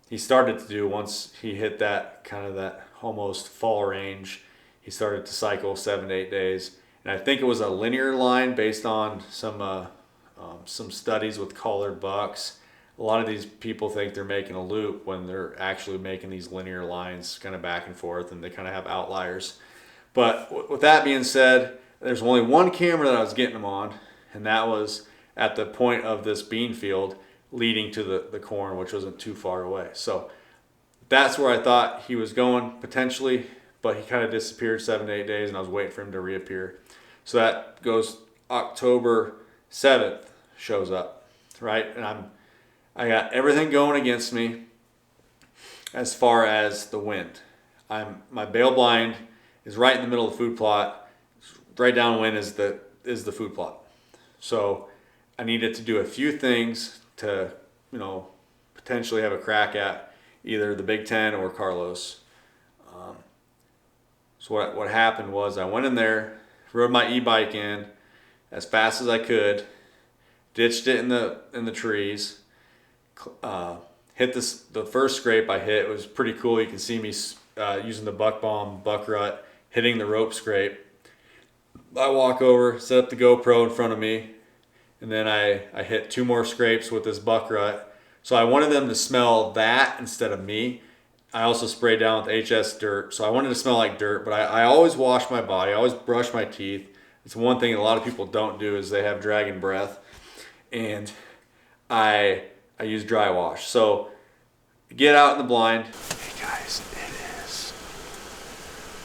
Speaker 1: He started to do once he hit that kind of that almost fall range. He started to cycle 7 to 8 days, and I think it was a linear line based on some studies with collared bucks. A lot of these people think they're making a loop when they're actually making these linear lines kind of back and forth, and they kind of have outliers. But with that being said, there's only one camera that I was getting them on, and that was at the point of this bean field leading to the corn, which wasn't too far away. So that's where I thought he was going potentially, but he kind of disappeared 7 to 8 days, and I was waiting for him to reappear. So that goes October 7th shows up, right? And I got everything going against me as far as the wind. My bale blind is right in the middle of the food plot. Right downwind is the food plot. So I needed to do a few things to, potentially have a crack at either the Big Ten or Carlos. So what happened was I went in there, rode my e-bike in as fast as I could, ditched it in the trees, hit the first scrape I hit. It was pretty cool. You can see me using the buck bomb, buck rut, hitting the rope scrape. I walk over, set up the GoPro in front of me, and then I hit 2 more scrapes with this buck rut. So I wanted them to smell that instead of me. I also sprayed down with HS dirt, so I wanted to smell like dirt, but I always wash my body. I always brush my teeth. It's one thing a lot of people don't do is they have dragon breath, and I use dry wash. So get out in the blind.
Speaker 6: Hey guys, it is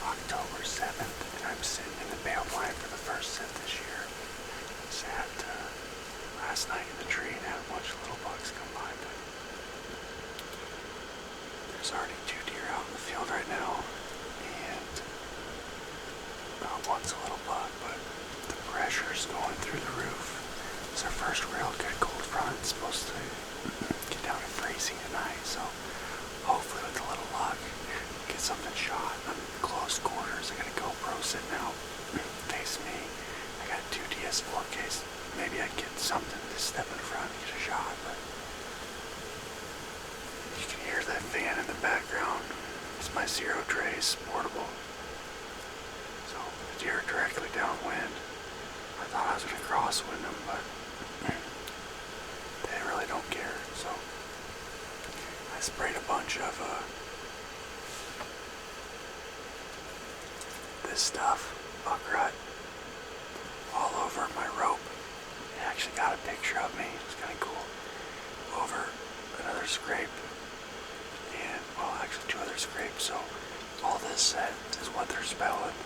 Speaker 6: October 7th, and I'm sitting in the bale blind for the first sit this year. Sat last night in the tree and had a bunch of little bucks come by, but there's already 2 deer out in the field right now, and one's a little buck, but the pressure's going through the roof. It's our first real good cold front. It's supposed to get down to freezing tonight, so hopefully with a little luck, get something shot. I'm in close quarters. I got a GoPro sitting out, face me. I got 2 DS4Ks. Maybe I can get something to step in front and get a shot, but you can hear that fan in the background. It's my Zero Trace portable. So the deer are directly downwind. I thought I was going to crosswind them, but they really don't care, so I sprayed a bunch of this stuff, buck rut, all over my rope. It actually got a picture of me. It was kind of cool. Over another scrape, and well, actually 2 other scrapes. So all this set is what they're spelling.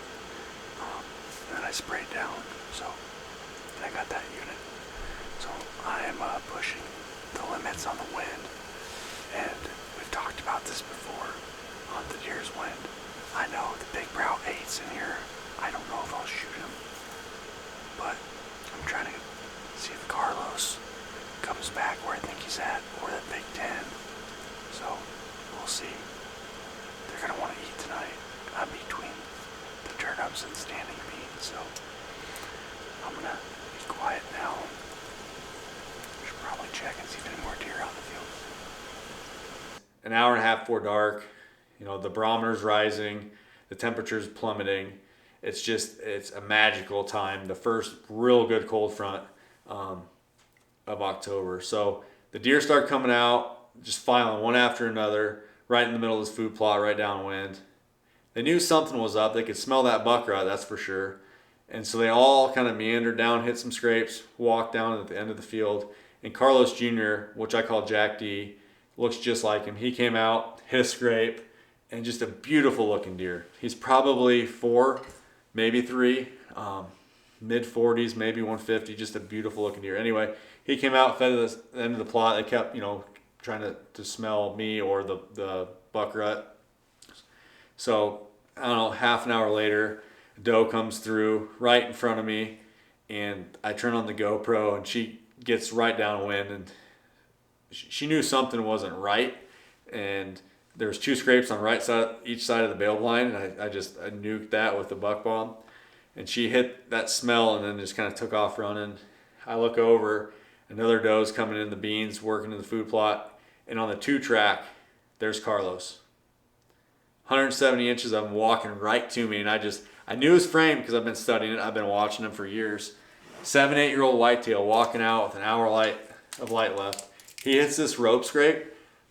Speaker 6: And then I sprayed down. So and I got that unit. So I am pushing the limits on the wind, and we've talked about this before on the deer's wind. I know the big brow 8's in here. I don't know if I'll shoot him, but I'm trying to see if Carlos comes back where I think he's at, or that Big Ten. So we'll see. They're gonna want to eat tonight. I'm between the turnips and standing beans, so I'm gonna be quiet now. Should probably check and see if any more deer out in the field.
Speaker 1: An hour and a half before dark, the barometer's rising, the temperature's plummeting. It's a magical time, the first real good cold front of October. So the deer start coming out, just filing one after another, right in the middle of this food plot, right downwind. They knew something was up. They could smell that buck rut, that's for sure. And so they all kind of meandered down, hit some scrapes, walked down at the end of the field. And Carlos Jr., which I call Jack D, looks just like him. He came out, hit a scrape, and just a beautiful looking deer. He's probably 4, maybe 3, mid 40s, maybe 150, just a beautiful looking deer. Anyway, he came out, fed at the end of the plot. They kept, trying to smell me or the buck rut. So, I don't know, half an hour later, a doe comes through right in front of me, and I turn on the GoPro, and she gets right downwind, and she knew something wasn't right, and there's 2 scrapes on each side of the bale blind, and I nuked that with the buck bomb, and she hit that smell and then just kind of took off running. I look over, another doe's coming in the beans, working in the food plot, and on the 2-track, there's Carlos. 170 inches of him walking right to me, and I knew his frame because I've been studying it. I've been watching him for years. 7, 8-year-old whitetail walking out with an hour of light left. He hits this rope scrape.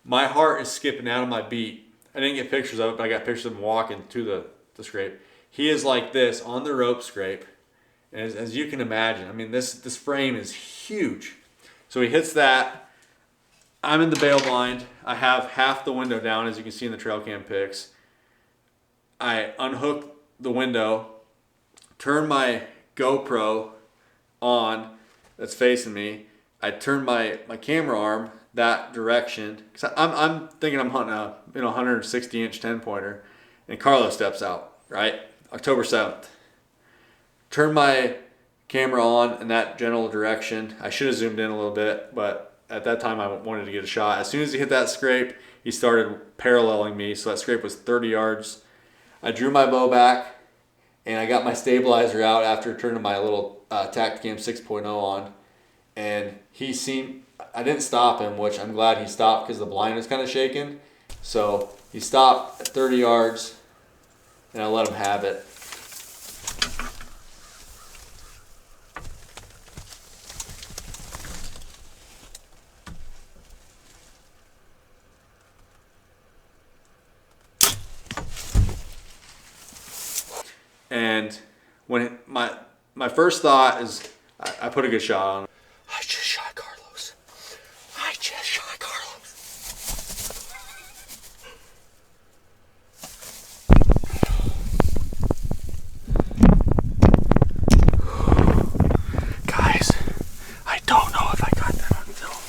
Speaker 1: My heart is skipping out of my beat. I didn't get pictures of it, but I got pictures of him walking to the scrape. He is like this on the rope scrape. And as you can imagine, I mean, this frame is huge. So he hits that. I'm in the bail blind. I have half the window down, as you can see in the trail cam pics. I unhook the window, turn my GoPro on that's facing me. I turn my camera arm that direction, because I'm thinking I'm hunting a 160-inch 10-pointer, and Carlos steps out, right? October 7th. Turn my camera on in that general direction. I should have zoomed in a little bit, but at that time I wanted to get a shot. As soon as he hit that scrape, he started paralleling me, so that scrape was 30 yards. I drew my bow back, and I got my stabilizer out after turning my little Tacticam 6.0 on, and I didn't stop him, which I'm glad he stopped because the blind was kind of shaking. So he stopped at 30 yards, and I let him have it. And when my first thought is, I put a good shot on him. I just shot Carlos. I just shot Carlos. Guys, I don't know if I got that on film.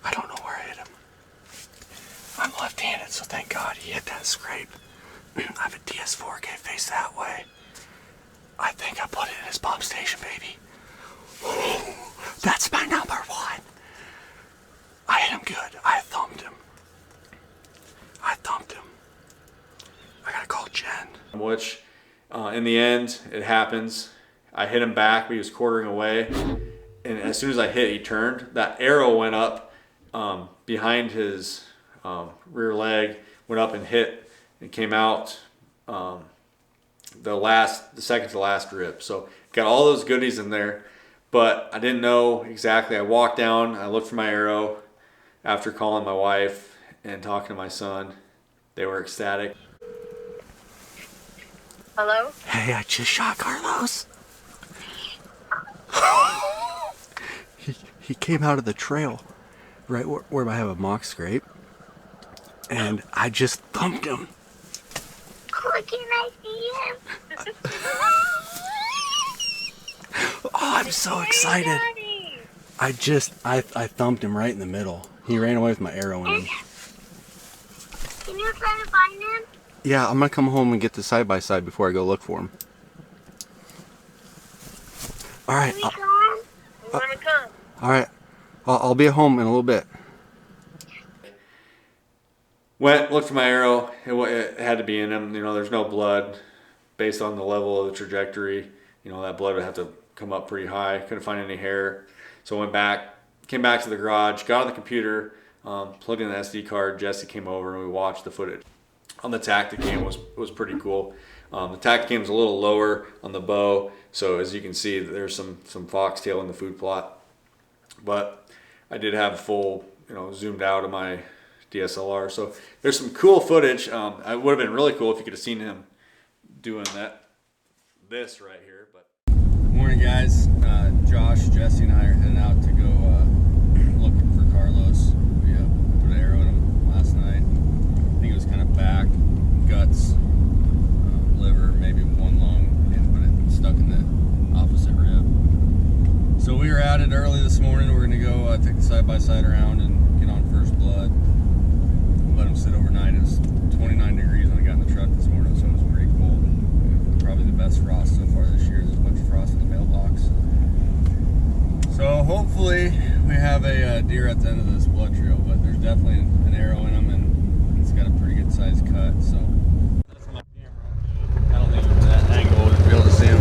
Speaker 1: I don't know where I hit him. I'm left-handed, so thank God he hit that scrape. I have a DS4K face that way. I think I put it in his pump station, baby. That's my number 1. I hit him good. I thumped him. I gotta call Jen. Which, in the end, it happens. I hit him back, but he was quartering away. And as soon as I hit, he turned. That arrow went up behind his rear leg, went up and hit, and came out the second to last rib. So got all those goodies in there, but I didn't know exactly. I walked down, I looked for my arrow after calling my wife and talking to my son. They were ecstatic.
Speaker 7: Hello?
Speaker 6: Hey, I just shot Carlos. He came out of the trail right where I have a mock scrape, and I just thumped him.
Speaker 7: Oh, can I see him?
Speaker 6: Oh, I'm so excited. I thumped him right in the middle. He ran away with my arrow in him.
Speaker 7: Can you try to find him?
Speaker 6: Yeah, I'm gonna come home and get the side-by-side before I go look for him. All right.
Speaker 7: Can we come? We want to come.
Speaker 6: All right. I'll be at home in a little bit.
Speaker 1: Went, looked for my arrow. It had to be in him. There's no blood based on the level of the trajectory. That blood would have to come up pretty high. Couldn't find any hair. So I went back, came back to the garage, got on the computer, plugged in the SD card. Jesse came over and we watched the footage. On the Tacticam was pretty cool. The Tacticam is a little lower on the bow, so as you can see, there's some foxtail in the food plot. But I did have full, zoomed out of my DSLR. So there's some cool footage. It would have been really cool if you could have seen him doing this right here. But
Speaker 2: Morning, guys. Josh, Jesse, and I are heading out to go looking for Carlos. We put an arrow in him last night. I think it was kind of back, guts, liver, maybe one lung, but it stuck in the opposite rib. So we were at it early this morning. We're going to go take the side-by-side around and get on first blood. Let him sit overnight. It was 29 degrees when I got in the truck this morning, so it was pretty cold. Probably the best frost so far this year. There's a bunch of frost in the mailbox. So hopefully we have a deer at the end of this blood trail, but there's definitely an arrow in him, and it's got a pretty good good sized cut, so. That's my camera. I don't think from that angle would be able to see him.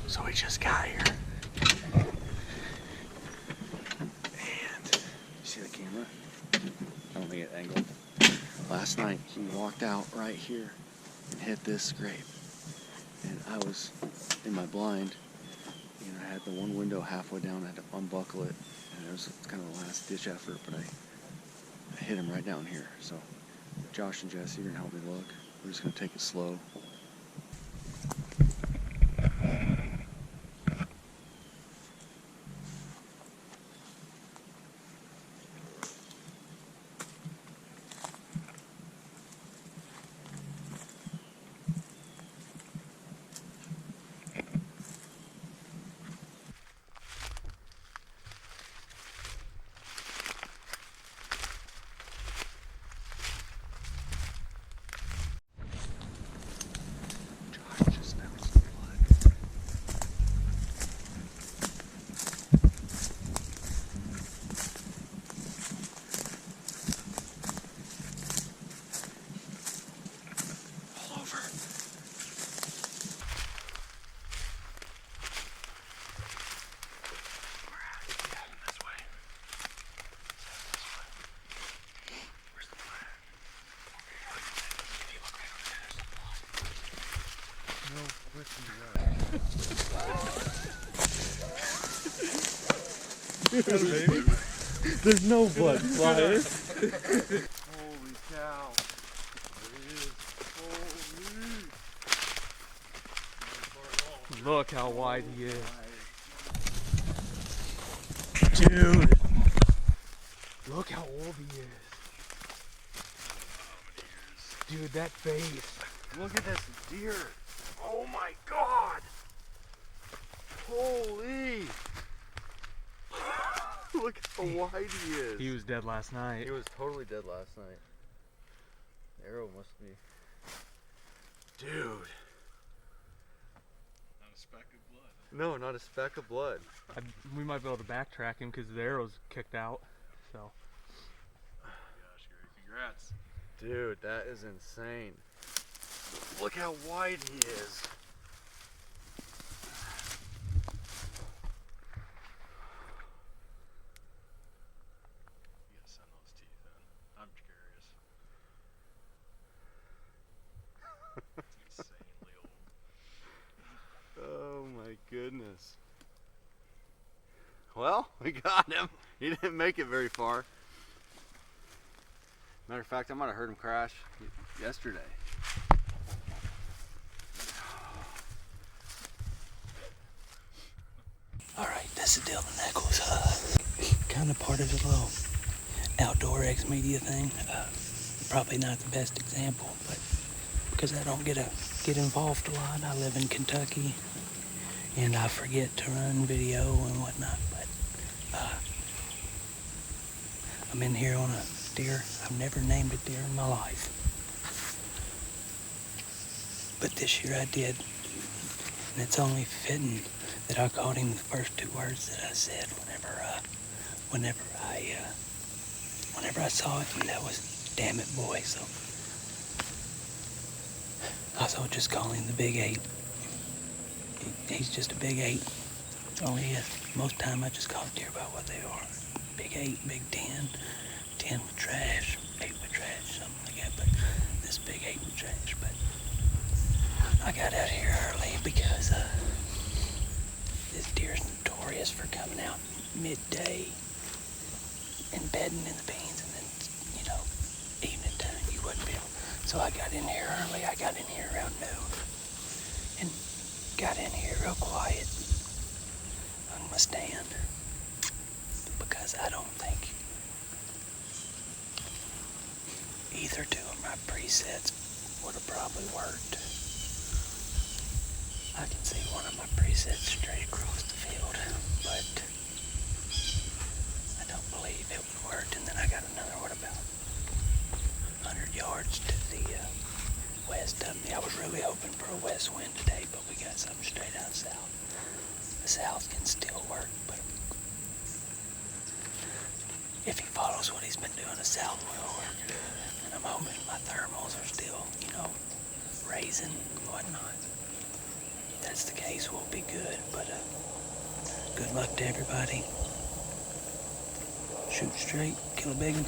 Speaker 6: So we just got here. And you see the camera?
Speaker 2: I don't think it angled.
Speaker 6: Last night he walked out right here and hit this scrape. And I was in my blind, and I had the one window halfway down, I had to unbuckle it. And it was kind of the last ditch effort, but I hit him right down here. So Josh and Jesse are gonna help me look. We're just gonna take it slow. Josh just sniffed some blood. All over.
Speaker 3: There's no blood flying.
Speaker 6: Holy cow.
Speaker 3: Look how wide he is.
Speaker 6: Dude.
Speaker 3: Look how old he is. Dude, that face.
Speaker 6: Look at this deer. Oh my god. Holy. Look how wide he is.
Speaker 3: He was dead last night.
Speaker 2: He was totally dead last night. The arrow must be.
Speaker 6: Dude.
Speaker 5: Not a speck of blood.
Speaker 2: No, not a speck of blood.
Speaker 4: We might be able to backtrack him because the arrow's kicked out. So.
Speaker 5: Oh my gosh, Gary, congrats.
Speaker 2: Dude, that is insane. Look how wide he is.
Speaker 5: You gotta send those teeth in. I'm curious. It's insanely old.
Speaker 2: Oh my goodness. Well, we got him. He didn't make it very far. Matter of fact, I might have heard him crash yesterday.
Speaker 6: Alright, this is Dylan Nichols. Kind of part of the little outdoor X media thing. Probably not the best example, but because I don't get involved a lot. I live in Kentucky, and I forget to run video and whatnot. But I'm in here on a deer. I've never named a deer in my life, but this year I did, and it's only fitting that I called him the first two words that I said whenever I saw it, and that was "damn it, boy." So also just call him the Big 8. He's just a Big 8. All he is. Most time I just call deer by what they are. Big 8, Big 10, 10 with trash, 8 with trash, something like that. But this Big 8 with trash. But I got out here early because this deer's notorious for coming out midday and bedding in the beans, and then, evening time you wouldn't be able. So I got in here early. I got in here around noon and got in here real quiet on my stand because I don't think either two of my presets would have probably worked. I can see one of my presets straight across the field, but I don't believe it would work. And then I got another one about 100 yards to the west of me. I was really hoping for a west wind today, but we got something straight out south. The south can still work, but if he follows what he's been doing, the south will work. And I'm hoping my thermals are still, raising and whatnot. If that's the case, we'll be good, but good luck to everybody. Shoot straight, kill a big one.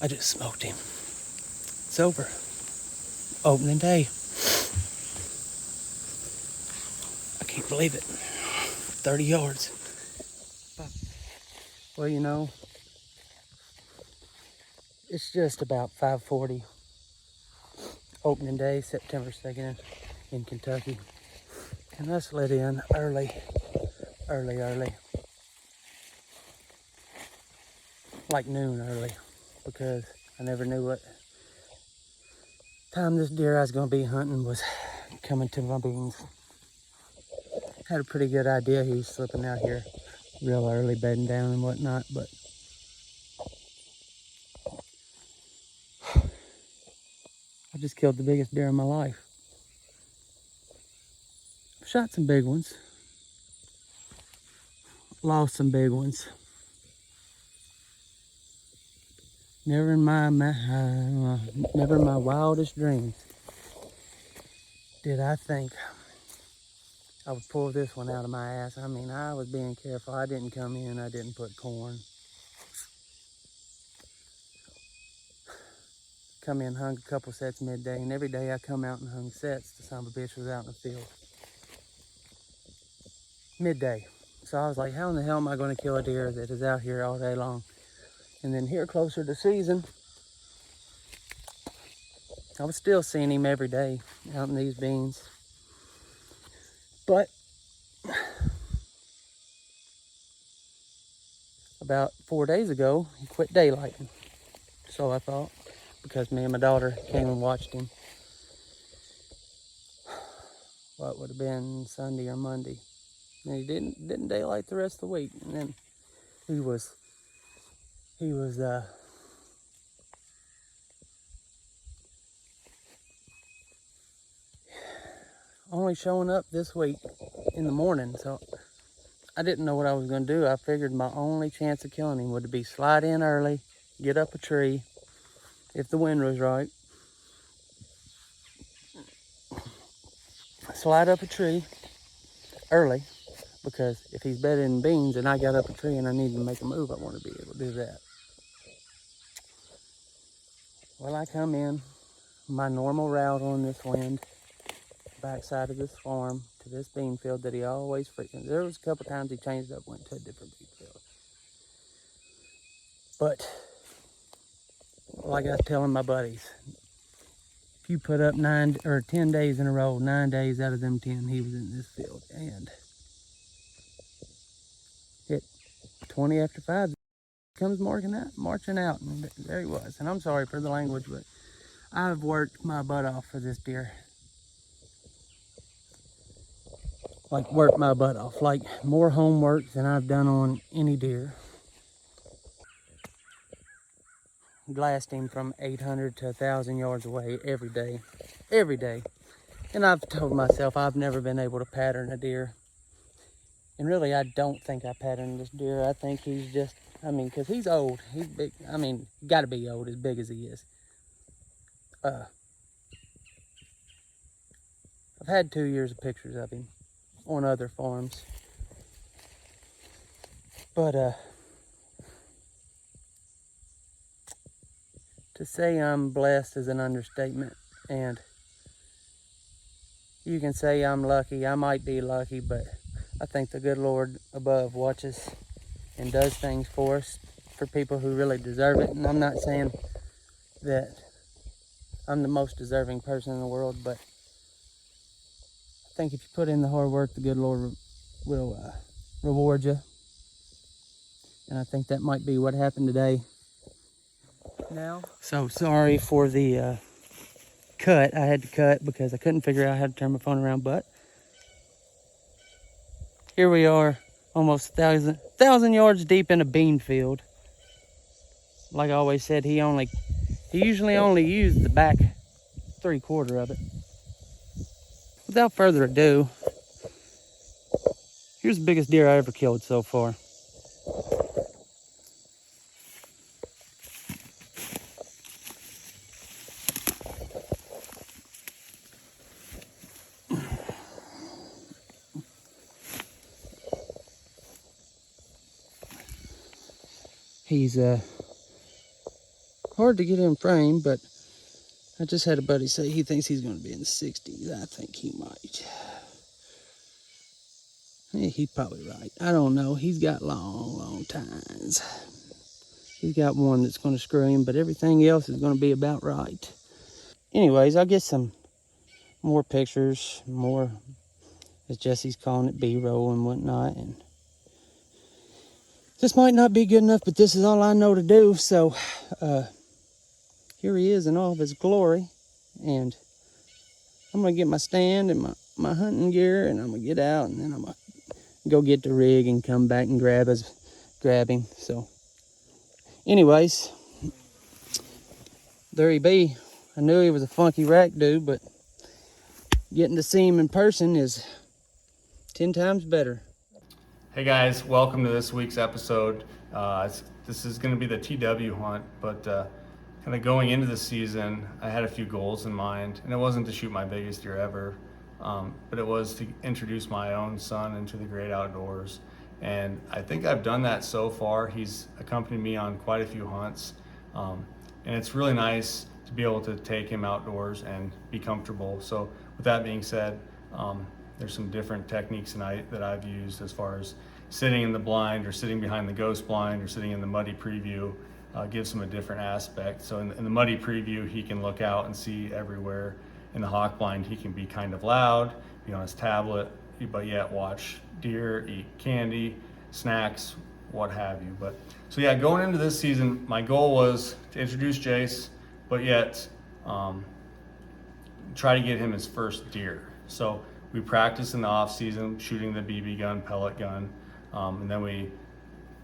Speaker 6: I just smoked him. It's over. Opening day. I can't believe it. 30 yards. Well, it's just about 5:40. Opening day, September 2nd in Kentucky. And us let in early. Like noon early. Because I never knew what time this deer I was going to be hunting was coming to my beans. Had a pretty good idea he was slipping out here real early, bedding down and whatnot, but I just killed the biggest deer in my life. Shot some big ones. Lost some big ones. Never in my wildest dreams did I think I would pull this one out of my ass. I mean, I was being careful. I didn't come in. I didn't put corn. Come in, hung a couple sets midday, and every day I come out and hung sets, the son of a bitch was out in the field. Midday. So I was like, how in the hell am I going to kill a deer that is out here all day long? And then here closer to season, I was still seeing him every day out in these beans. But about 4 days ago, he quit daylighting. So I thought, because me and my daughter came and watched him. What would have been Sunday or Monday. And he didn't daylight the rest of the week. And then he was only showing up this week in the morning. So I didn't know what I was going to do. I figured my only chance of killing him would be slide in early, get up a tree, if the wind was right. Slide up a tree early, because if he's bedded in beans and I got up a tree and I need to make a move, I want to be able to do that. Well, I come in my normal route on this wind, backside of this farm to this bean field that he always frequents. There was a couple times he changed up, went to a different bean field. But like I was telling my buddies, if you put up 9 or 10 days in a row, 9 days out of them 10, he was in this field, and it
Speaker 8: 20 after 5, comes marching out, and there he was. And I'm sorry for the language, but I've worked my butt off for this deer. Like, worked my butt off. Like, more homework than I've done on any deer. Glassed him from 800 to 1,000 yards away every day. Every day. And I've told myself I've never been able to pattern a deer. And really, I don't think I patterned this deer. I think he's just, I mean, because he's old. He's big. I mean, got to be old, as big as he is. I've had 2 years of pictures of him on other farms. But to say I'm blessed is an understatement. And you can say I'm lucky. I might be lucky, but I think the good Lord above watches and does things for us, for people who really deserve it. And I'm not saying that I'm the most deserving person in the world, but I think if you put in the hard work, the good Lord will reward you. And I think that might be what happened today. Now, so sorry for the cut. I had to cut because I couldn't figure out how to turn my phone around, but here we are, almost 1,000 yards deep in a bean field. Like I always said, he usually only used the back 3/4 of it. Without further ado, here's the biggest deer I ever killed so far. He's hard to get in frame, but I just had a buddy say he thinks he's going to be in the 60s. I think he might. Yeah, he's probably right. I don't know. He's got long tines. He's got one that's going to screw him, but everything else is going to be about right. Anyways, I'll get some more pictures, more, as Jesse's calling it, B-roll and whatnot. And this might not be good enough, but this is all I know to do. So here he is in all of his glory. And I'm going to get my stand and my hunting gear, and I'm going to get out, and then I'm going to go get the rig and come back and grab him. So anyways, there he be. I knew he was a funky rack dude, but getting to see him in person is 10 times better.
Speaker 1: Hey guys, welcome to this week's episode. This is going to be the TW hunt, but kind of going into the season, I had a few goals in mind, and it wasn't to shoot my biggest deer ever, but it was to introduce my own son into the great outdoors. And I think I've done that so far. He's accompanied me on quite a few hunts, and it's really nice to be able to take him outdoors and be comfortable. So with that being said, there's some different techniques tonight that I've used as far as sitting in the blind or sitting behind the ghost blind or sitting in the muddy preview. Gives him a different aspect. So in the muddy preview, he can look out and see everywhere. In the hawk blind, he can be kind of loud, be on his tablet, but yet watch deer, eat candy, snacks, what have you. But so yeah, going into this season, my goal was to introduce Jace, but yet try to get him his first deer. So we practiced in the off season shooting the BB gun, pellet gun, and then we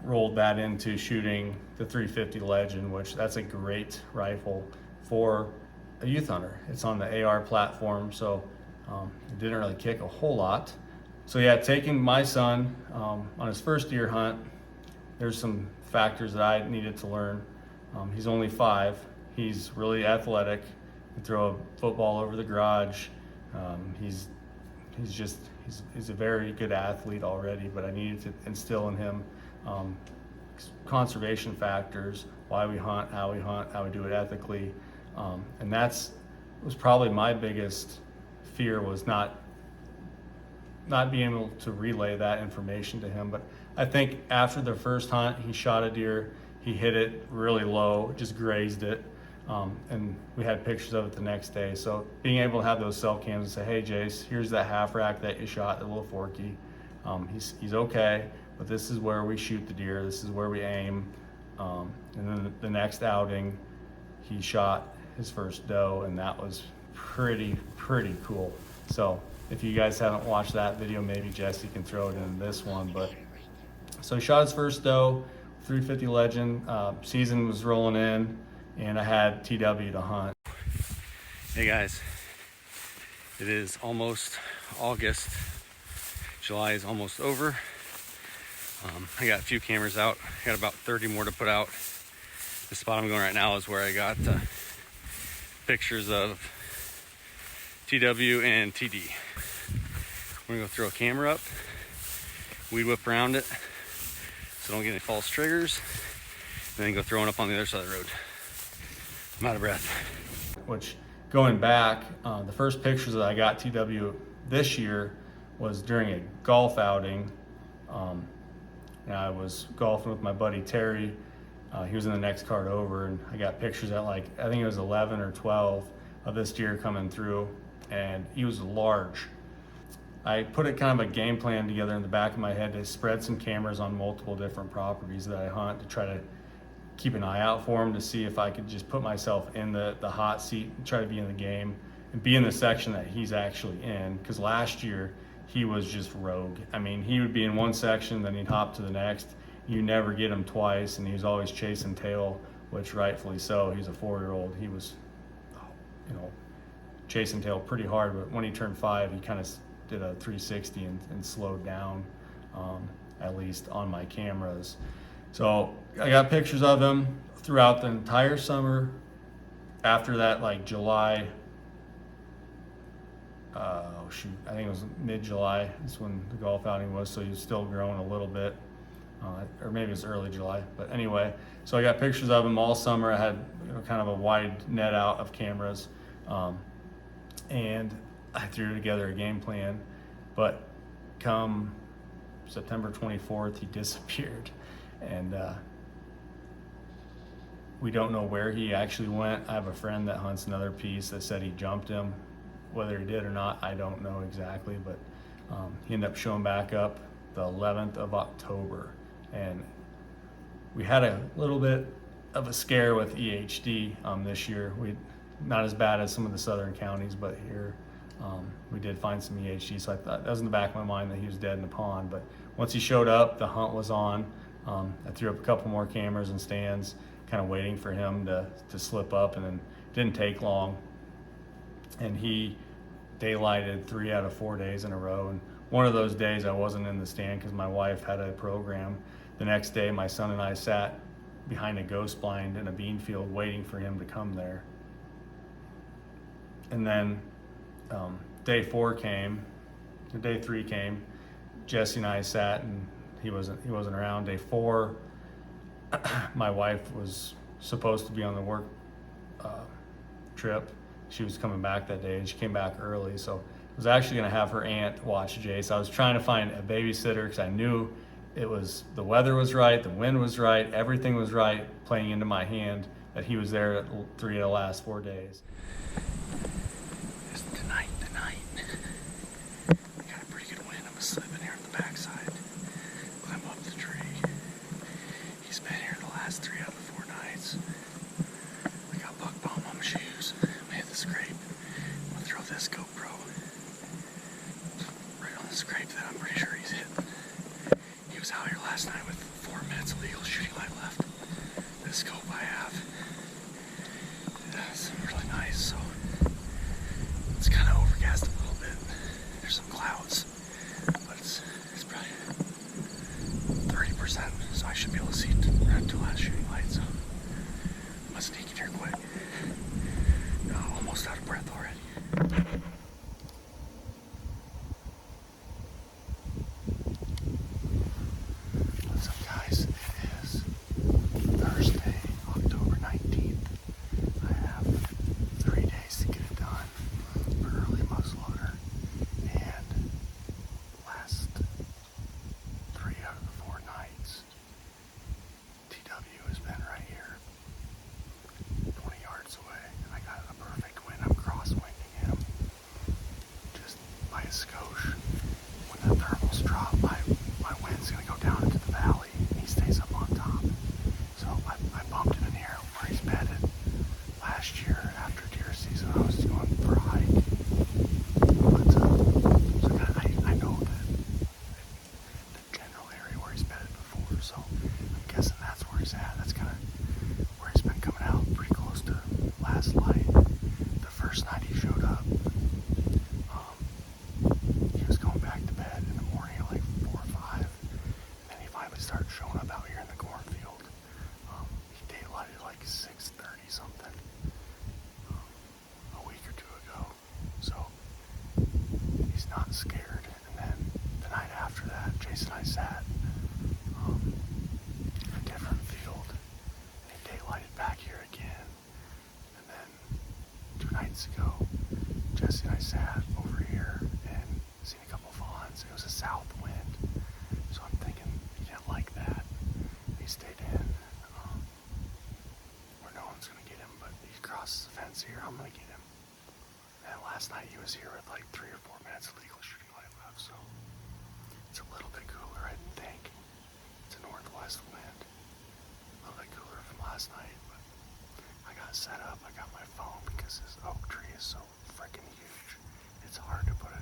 Speaker 1: rolled that into shooting the 350 Legend, which that's a great rifle for a youth hunter. It's on the AR platform, so it didn't really kick a whole lot. So yeah, taking my son on his first deer hunt, there's some factors that I needed to learn. He's only 5. He's really athletic. He can throw a football over the garage. He's a very good athlete already, but I needed to instill in him conservation factors, why we hunt, how we do it ethically. And was probably my biggest fear, was not being able to relay that information to him. But I think after the first hunt, he shot a deer, he hit it really low, just grazed it. And we had pictures of it the next day. So being able to have those cell cams and say, hey Jace, here's that half rack that you shot, the little forky. He's okay. but this is where we shoot the deer. This is where we aim. And then the next outing, he shot his first doe, and that was pretty cool. So if you guys haven't watched that video, maybe Jesse can throw it in this one. But so he shot his first doe, 350 Legend. Season was rolling in, and I had TW to hunt.
Speaker 2: Hey guys, it is almost August. July is almost over. I got a few cameras out. I got about 30 more to put out. The spot I'm going right now is where I got pictures of TW and TD. We're gonna go throw a camera up, weed whip around it so don't get any false triggers, and then go throwing up on the other side of the road. I'm out of breath.
Speaker 1: Which, going back, the first pictures that I got TW this year was during a golf outing. And I was golfing with my buddy Terry. He was in the next cart over, and I got pictures at, like, I think it was 11 or 12 of this deer coming through, and he was large. I put a kind of a game plan together in the back of my head to spread some cameras on multiple different properties that I hunt, to try to keep an eye out for him, to see if I could just put myself in the hot seat and try to be in the game and be in the section that he's actually in. Because last year he was just rogue. I mean, he would be in one section, then he'd hop to the next. You never get him twice, and he was always chasing tail, which rightfully so. He's a 4-year-old. He was, you know, chasing tail pretty hard, but when he turned 5, he kind of did a 360 and slowed down, at least on my cameras. So I got pictures of him throughout the entire summer. After that, like July, I think it was mid-July, that's when the golf outing was, so he was still growing a little bit, or maybe it was early July, but anyway. So I got pictures of him all summer. I had, you know, kind of a wide net out of cameras, and I threw together a game plan, but come September 24th, he disappeared, and we don't know where he actually went. I have a friend that hunts another piece that said he jumped him. Whether he did or not, I don't know exactly, but he ended up showing back up the 11th of October, and we had a little bit of a scare with EHD this year. Not as bad as some of the southern counties, but here we did find some EHD, so I thought that was in the back of my mind that he was dead in the pond. But once he showed up, the hunt was on. I threw up a couple more cameras and stands, kind of waiting for him to slip up, and then it didn't take long, and he daylighted 3 out of 4 days in a row. And one of those days I wasn't in the stand because my wife had a program. The next day, my son and I sat behind a ghost blind in a bean field waiting for him to come there. And then day 3 came. Jesse and I sat, and he wasn't around. Day 4, my wife was supposed to be on the work trip. She was coming back that day, and she came back early, so I was actually going to have her aunt watch Jace. I was trying to find a babysitter because I knew the weather was right, the wind was right, everything was right, playing into my hand that he was there at 3 of the last 4 days.
Speaker 6: Tonight. We got a pretty good wind. I'm slipping here on the backside. Climb up the tree. He's been here the last 3 out of the 4 nights. I got buck bomb on my shoes. We hit the scrape. I'm gonna throw this GoPro right on the scrape that I'm pretty sure he's hit. He was out here last night with 4 minutes of legal shooting light left. This scope I have, it's really nice, so it's kind of overcast a little bit. There's some clouds, but it's probably 30%, so I should be able to see right to last shooting lights. he's at. That's kind of where he's been coming out, pretty close to last light. The first night he showed up, he was going back to bed in the morning at like 4 or 5, and then he finally started showing up out here in the cornfield. He daylighted like 6:30 something a week or two ago, so he's not scared. And then the night after that, Jason and I sat in a different field, and he daylighted back here again. And then 2 nights ago, Jesse and I sat over here and seen a couple fawns. It was a south wind, so I'm thinking he didn't like that. He stayed in where no one's gonna get him, but he crosses the fence here. I'm gonna get him. And last night he was here with like 3 or 4 minutes of legal shooting light left, so it's a little bit cooler, I think. It's a northwest wind, a little bit cooler from last night, but I got set up. I got my phone because this oak tree is so freaking huge. It's hard to put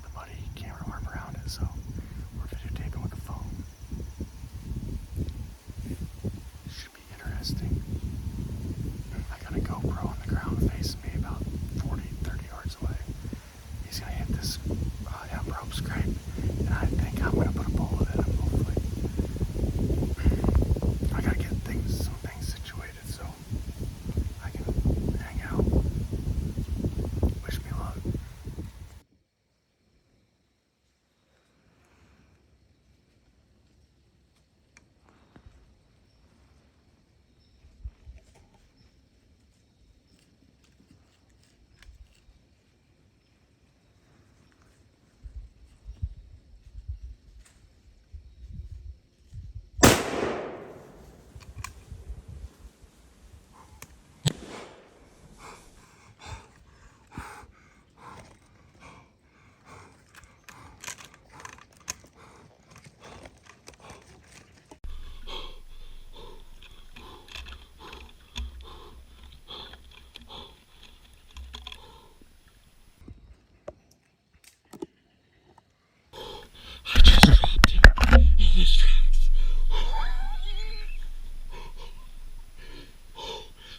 Speaker 6: the muddy camera arm around it, so we're videotaping with the phone. Should be interesting. I got a GoPro on the ground facing me about 30 yards away. He's gonna hit this rope scrape, and I think I'm gonna put a bullet in him, hopefully. I gotta get some things situated so I can hang out. Wish me luck.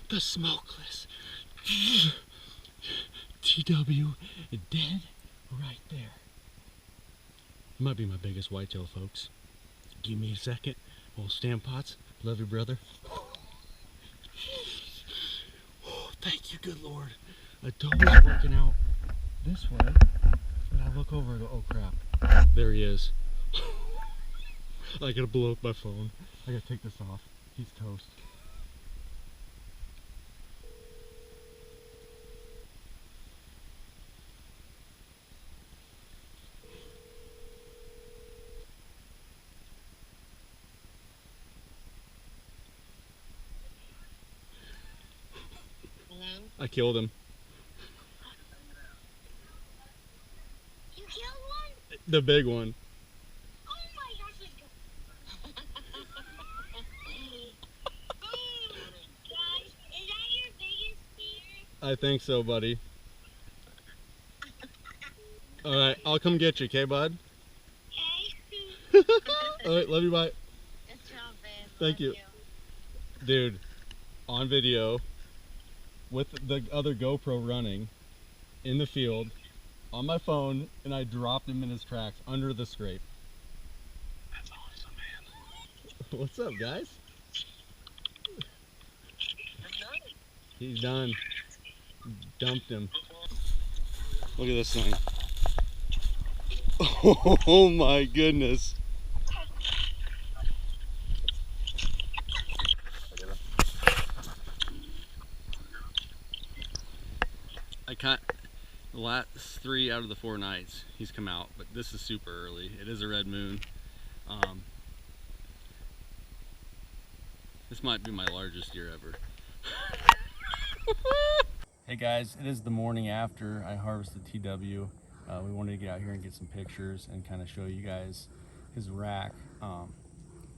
Speaker 2: The smokeless TW dead right there. Might be my biggest whitetail, folks. Give me a second. Old stand pots. Love you, brother. Oh, thank you, good Lord. A doe is working out this way, and I look over and go, oh crap. There he is. I gotta blow up my phone. I gotta take this off. He's toast. I killed him.
Speaker 7: You killed one?
Speaker 2: The big one.
Speaker 7: Oh my gosh, let's go. Oh my gosh, is that your biggest fear?
Speaker 2: I think so, buddy. Alright, I'll come get you, okay, bud?
Speaker 7: Okay.
Speaker 2: Alright, love you, bye.
Speaker 7: Good job, babe.
Speaker 2: Thank you. Dude, on video, with the other GoPro running, in the field, on my phone, and I dropped him in his tracks under the scrape.
Speaker 6: That's awesome, man.
Speaker 2: What's up, guys? He's done. Dumped him. Look at this thing. Oh my goodness. I caught the last 3 out of the 4 nights he's come out, but this is super early. It is a red moon. This might be my largest deer ever. Hey guys, it is the morning after I harvested TW. We wanted to get out here and get some pictures and kind of show you guys his rack.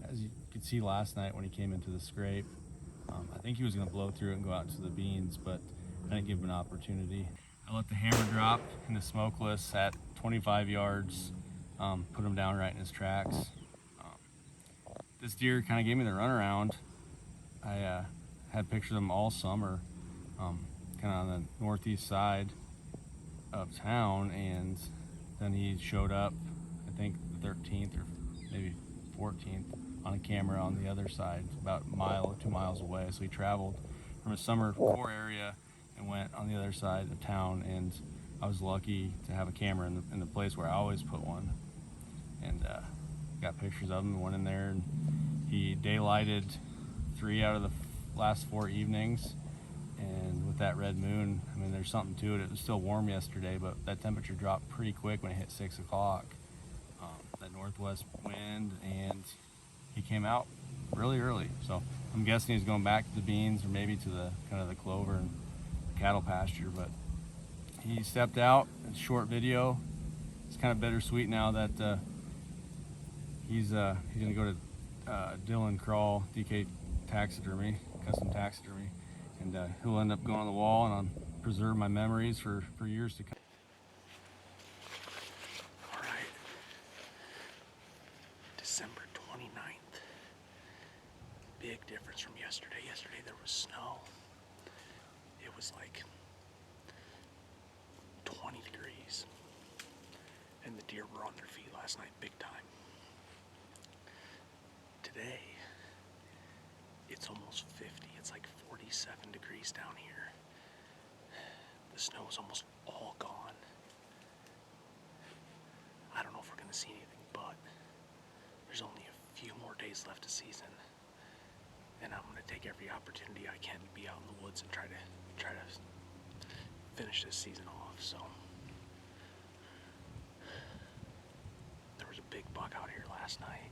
Speaker 2: As you could see last night when he came into the scrape, I think he was going to blow through it and go out to the beans, but I didn't give him an opportunity. I let the hammer drop in the smokeless at 25 yards, put him down right in his tracks. this deer kind of gave me the runaround. I had pictures of him all summer, kind of on the northeast side of town, and then he showed up, I think the 13th or maybe 14th, on a camera on the other side, about a mile or 2 miles away. So he traveled from his summer core area and went on the other side of town, and I was lucky to have a camera in the place where I always put one, and got pictures of him. Went in there, and he daylighted 3 out of the last 4 evenings, and with that red moon, I mean, there's something to it. It was still warm yesterday, but that temperature dropped pretty quick when it hit 6 o'clock. That northwest wind, and he came out really early. So I'm guessing he's going back to the beans, or maybe to the kind of the clover and cattle pasture. But he stepped out. It's a short video. It's kind of bittersweet now that he's going to go to Dylan Crawl, DK Taxidermy, Custom Taxidermy, and he'll end up going on the wall, and I'll preserve my memories for years to come.
Speaker 6: All right. December 29th. Big difference from yesterday. Yesterday there was snow. It was like 20 degrees. And the deer were on their feet last night, big time. Today, it's almost 50. It's like 47 degrees down here. The snow is almost all gone. I don't know if we're going to see anything, but there's only a few more days left of season, and I'm going to take every opportunity I can to be out in the woods and try to finish this season off. So there was a big buck out here last night.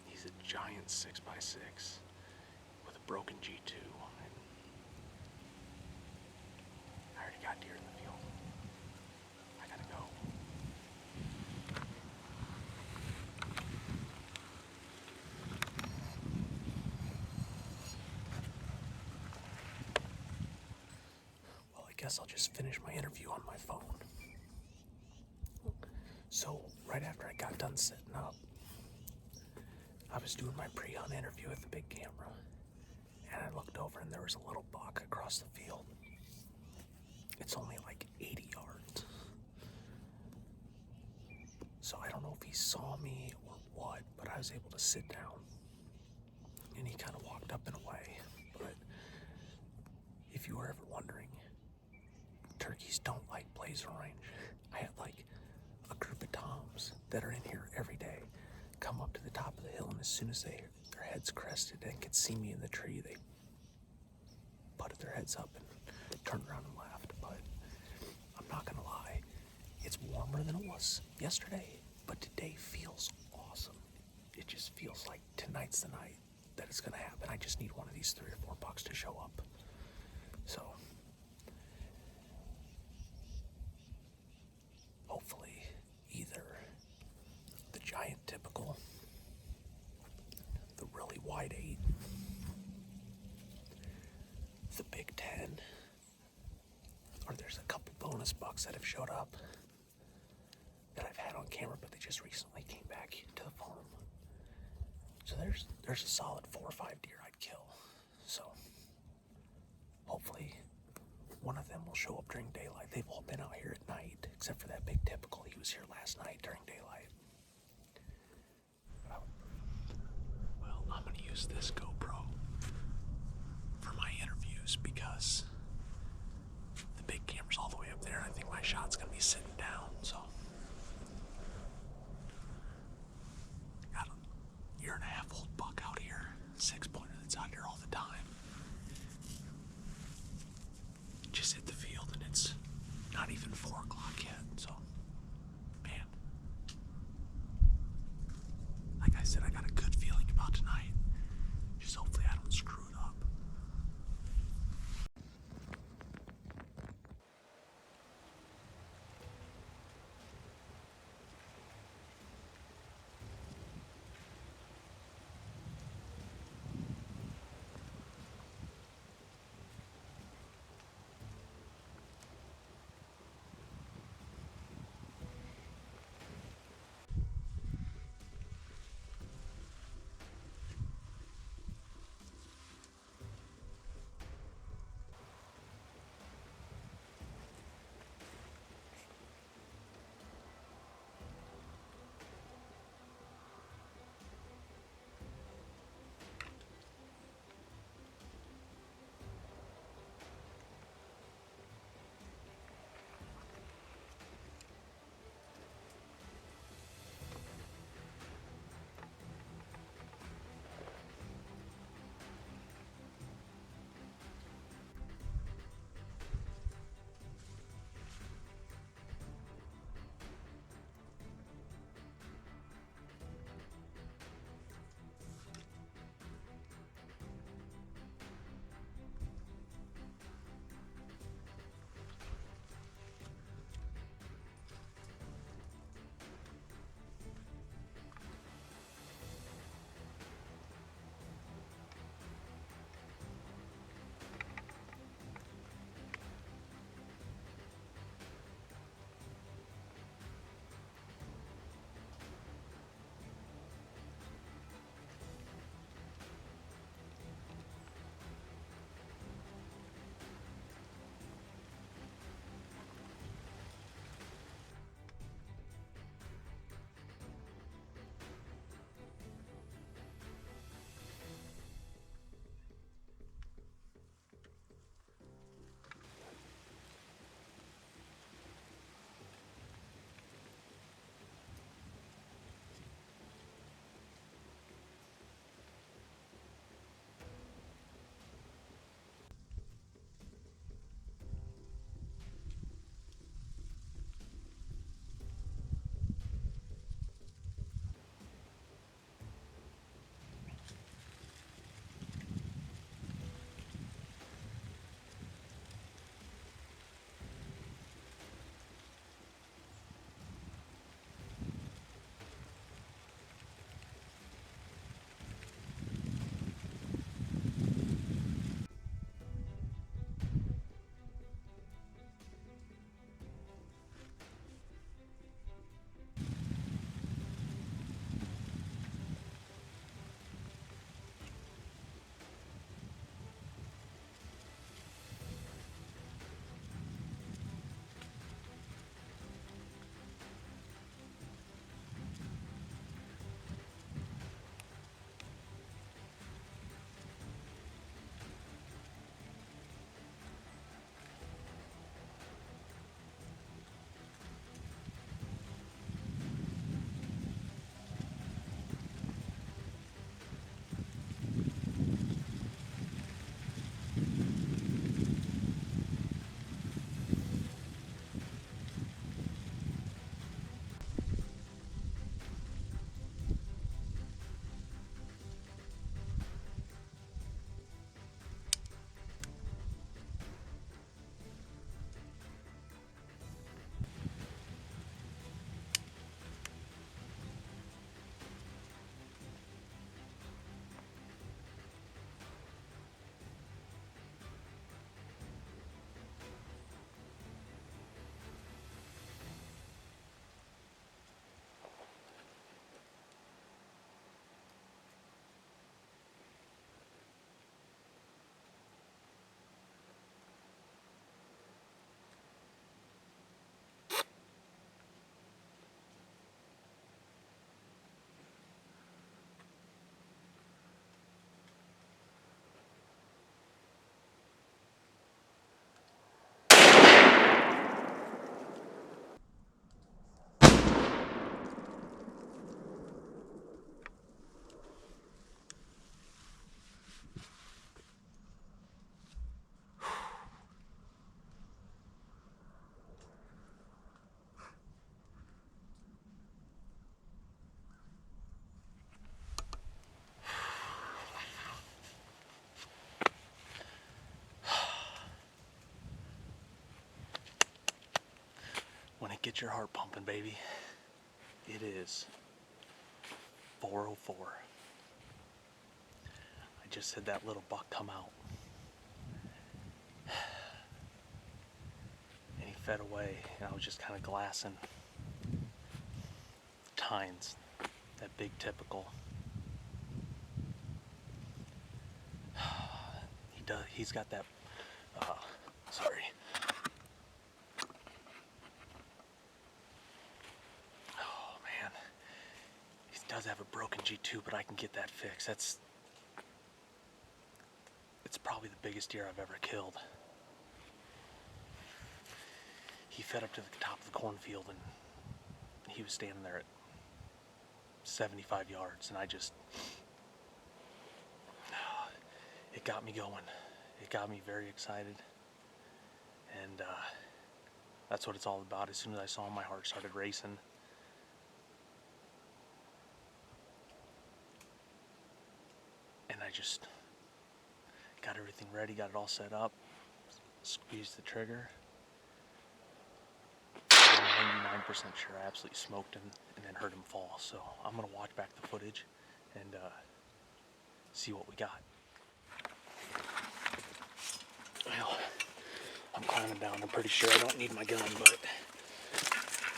Speaker 6: He's a giant 6x6 with a broken G2, and I already got deer in the field. I gotta go. Well, I guess I'll just finish my interview on my phone. So, right after I got done setting up, I was doing my pre-hunt interview with the big camera, and I looked over and there was a little buck across the field. It's only like 80 yards. So I don't know if he saw me or what, but I was able to sit down, and he kind of walked up and away. But if you were ever wondering, turkeys don't like blaze range. I had like a group of toms that are in here every day come up to the top of the hill, and as soon as their heads crested and could see me in the tree, they putted their heads up and turned around and laughed. But I'm not gonna lie, it's warmer than it was yesterday, but today feels awesome. It just feels like tonight's the night that it's gonna happen. I just need one of these 3 or 4 bucks to show up. So hopefully either the giant typical, the really wide 8, the big 10, or there's a couple bonus bucks that have showed up that I've had on camera, but they just recently came back to the farm. So there's a solid 4 or 5 deer I'd kill. So hopefully one of them will show up during daylight. They've all been out here at night, except for that big typical. He was here last night during daylight. Well, I'm gonna use this GoPro for my interviews because the big camera's all the way up there, and I think my shot's gonna be sitting down. So got a 1.5-year-old buck out here, 6-pointer that's out here all the time. Just hit the field, and it's not even 4 o'clock yet. So, man, like I said, I got a good feeling about tonight. Just hopefully I don't screw it up.
Speaker 1: Get your heart pumping, baby. It is 4:04. I just had that little buck come out. And he fed away, and I was just kind of glassing tines, that big typical. He's got that, sorry. Oh man, he does have a broken G2, but I can get that fixed. It's probably the biggest deer I've ever killed. He fed up to the top of the cornfield, and he was standing there at 75 yards, and it got me going. It got me very excited, and that's what it's all about. As soon as I saw him, my heart started racing. And I just got everything ready, got it all set up, squeezed the trigger. I'm 99% sure I absolutely smoked him and then heard him fall. So I'm gonna watch back the footage and see what we got. Well, I'm climbing down. I'm pretty sure I don't need my gun, but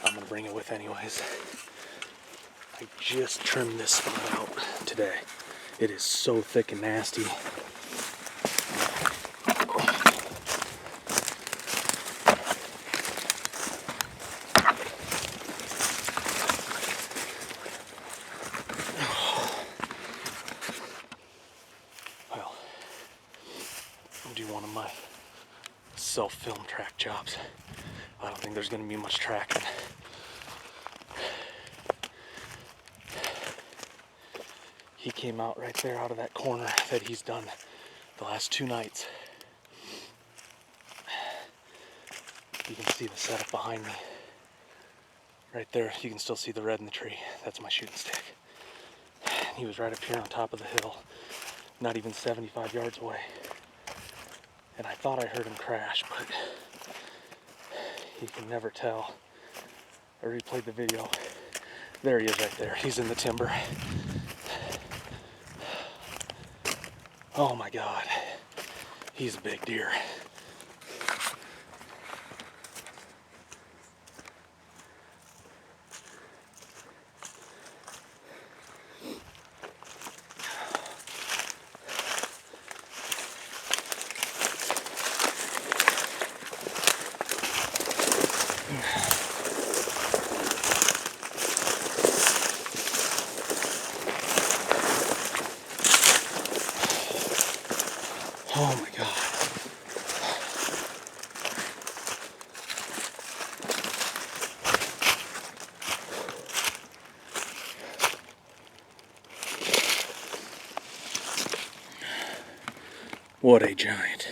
Speaker 1: I'm gonna bring it with anyways. I just trimmed this spot out today. It is so thick and nasty. Well, I'll do one of my self-film track jobs. I don't think there's going to be much tracking. He came out right there out of that corner that he's done the last 2 nights. You can see the setup behind me. Right there, you can still see the red in the tree. That's my shooting stick. He was right up here on top of the hill, not even 75 yards away. And I thought I heard him crash, but you can never tell. I replayed the video. There he is right there. He's in the timber. Oh my God. He's a big deer. Oh my God. What a giant.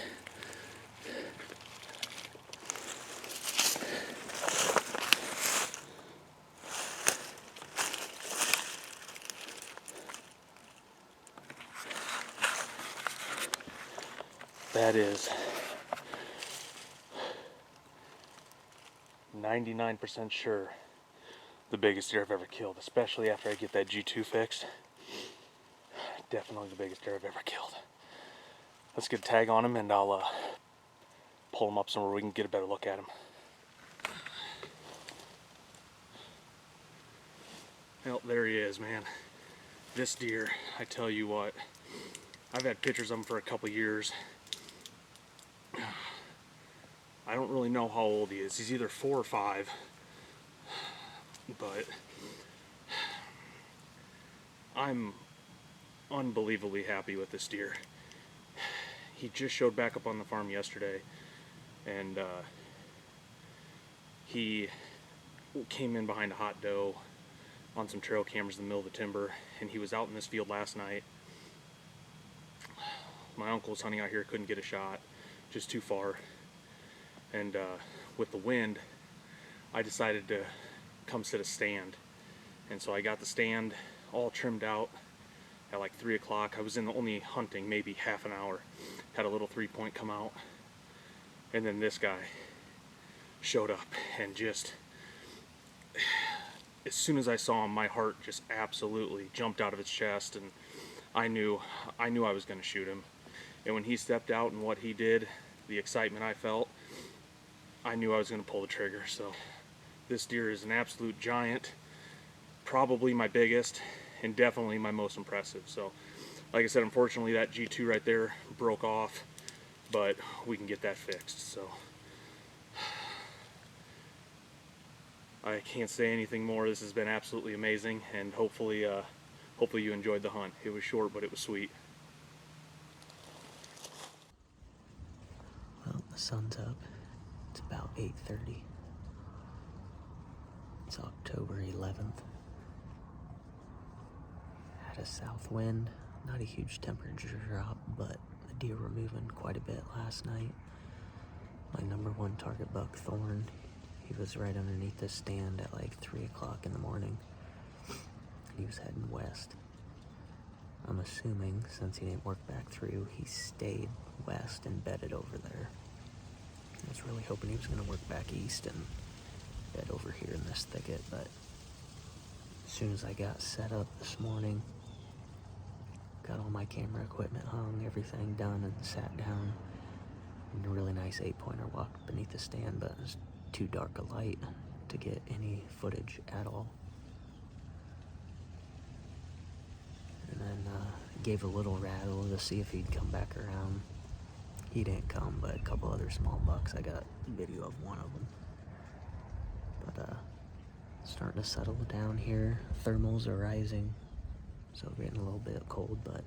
Speaker 1: That is 99% sure the biggest deer I've ever killed, especially after I get that G2 fixed. Definitely the biggest deer I've ever killed. Let's get a tag on him and I'll pull him up somewhere we can get a better look at him. Well, there he is, man. This deer, I tell you what, I've had pictures of him for a couple years. I don't really know how old he is. He's either 4 or 5, but I'm unbelievably happy with this deer. He just showed back up on the farm yesterday, and he came in behind a hot doe on some trail cameras in the middle of the timber, and he was out in this field last night. My uncle was hunting out here, couldn't get a shot, just too far. And with the wind, I decided to come set a stand. And so I got the stand all trimmed out at like 3 o'clock. I was in only hunting maybe half an hour. Had a little 3-point come out. And then this guy showed up and just as soon as I saw him, my heart just absolutely jumped out of its chest, and I knew I was going to shoot him. And when he stepped out and what he did, the excitement I felt, I knew I was going to pull the trigger. So this deer is an absolute giant, probably my biggest, and definitely my most impressive. So like I said, unfortunately that G2 right there broke off, but we can get that fixed. So I can't say anything more. This has been absolutely amazing, and hopefully you enjoyed the hunt. It was short, but it was sweet.
Speaker 9: Well, the sun's up. It's about 8:30. It's October 11th. Had a south wind, not a huge temperature drop, but the deer were moving quite a bit last night. My number one target buck, Thorn, he was right underneath this stand at like 3 o'clock in the morning. He was heading west. I'm assuming, since he didn't work back through, he stayed west and bedded over there. I was really hoping he was going to work back east and bed over here in this thicket, but as soon as I got set up this morning, got all my camera equipment hung, everything done, and sat down in a really nice 8-pointer, walked beneath the stand, but it was too dark a light to get any footage at all. And then gave a little rattle to see if he'd come back around. He didn't come, but a couple other small bucks, I got video of one of them. But starting to settle down here. Thermals are rising, so we're getting a little bit cold, but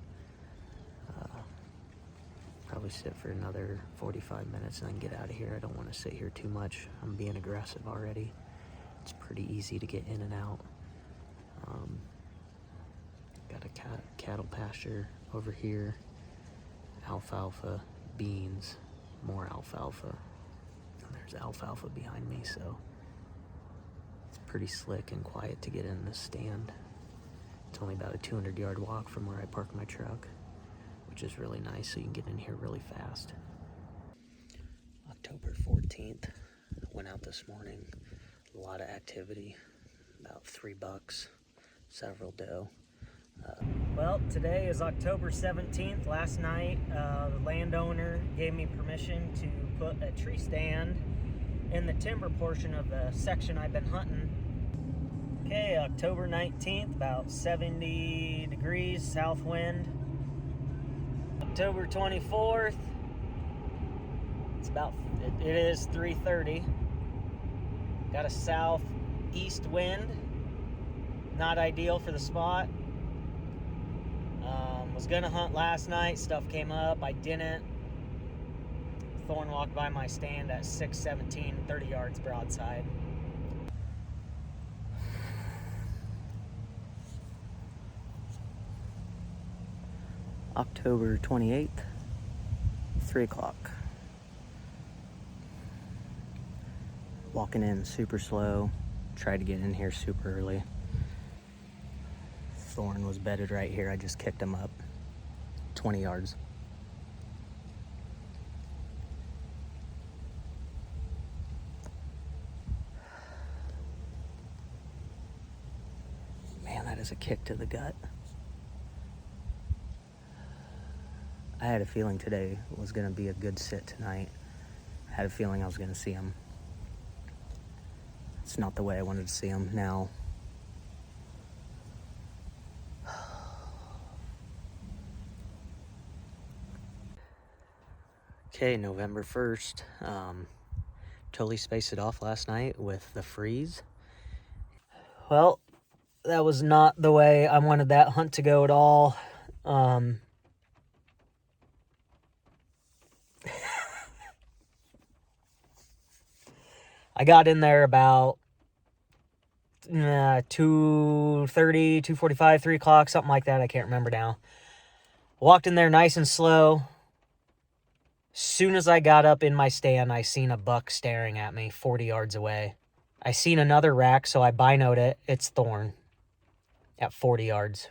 Speaker 9: probably sit for another 45 minutes and then get out of here. I don't want to sit here too much. I'm being aggressive already. It's pretty easy to get in and out. Got a cattle pasture over here, alfalfa, beans, more alfalfa, and there's alfalfa behind me, so it's pretty slick and quiet to get in this stand. It's only about a 200-yard walk from where I park my truck, which is really nice, so you can get in here really fast. October 14th, went out this morning, a lot of activity, about 3 bucks, several doe.
Speaker 8: Well, today is October 17th. Last night, the landowner gave me permission to put a tree stand in the timber portion of the section I've been hunting. Okay, October 19th, about 70 degrees, south wind. October 24th, it is 3:30. Got a southeast wind, not ideal for the spot. Was gonna hunt last night, stuff came up, I didn't. Thorn walked by my stand at 6:17, 30 yards broadside. October 28th, 3 o'clock. Walking in super slow, tried to get in here super early. Thorn was bedded right here, I just kicked him up 20 yards. Man, that is a kick to the gut. I had a feeling today was going to be a good sit tonight. I had a feeling I was going to see him. It's not the way I wanted to see him now. Okay, November 1st. Totally spaced it off last night with the freeze. Well, that was not the way I wanted that hunt to go at all. I got in there about 2:30, 2:45, 3 o'clock, something like that. I can't remember now. Walked in there nice and slow. Soon as I got up in my stand, I seen a buck staring at me 40 yards away. I seen another rack, so I binoed it. It's Thorn at 40 yards.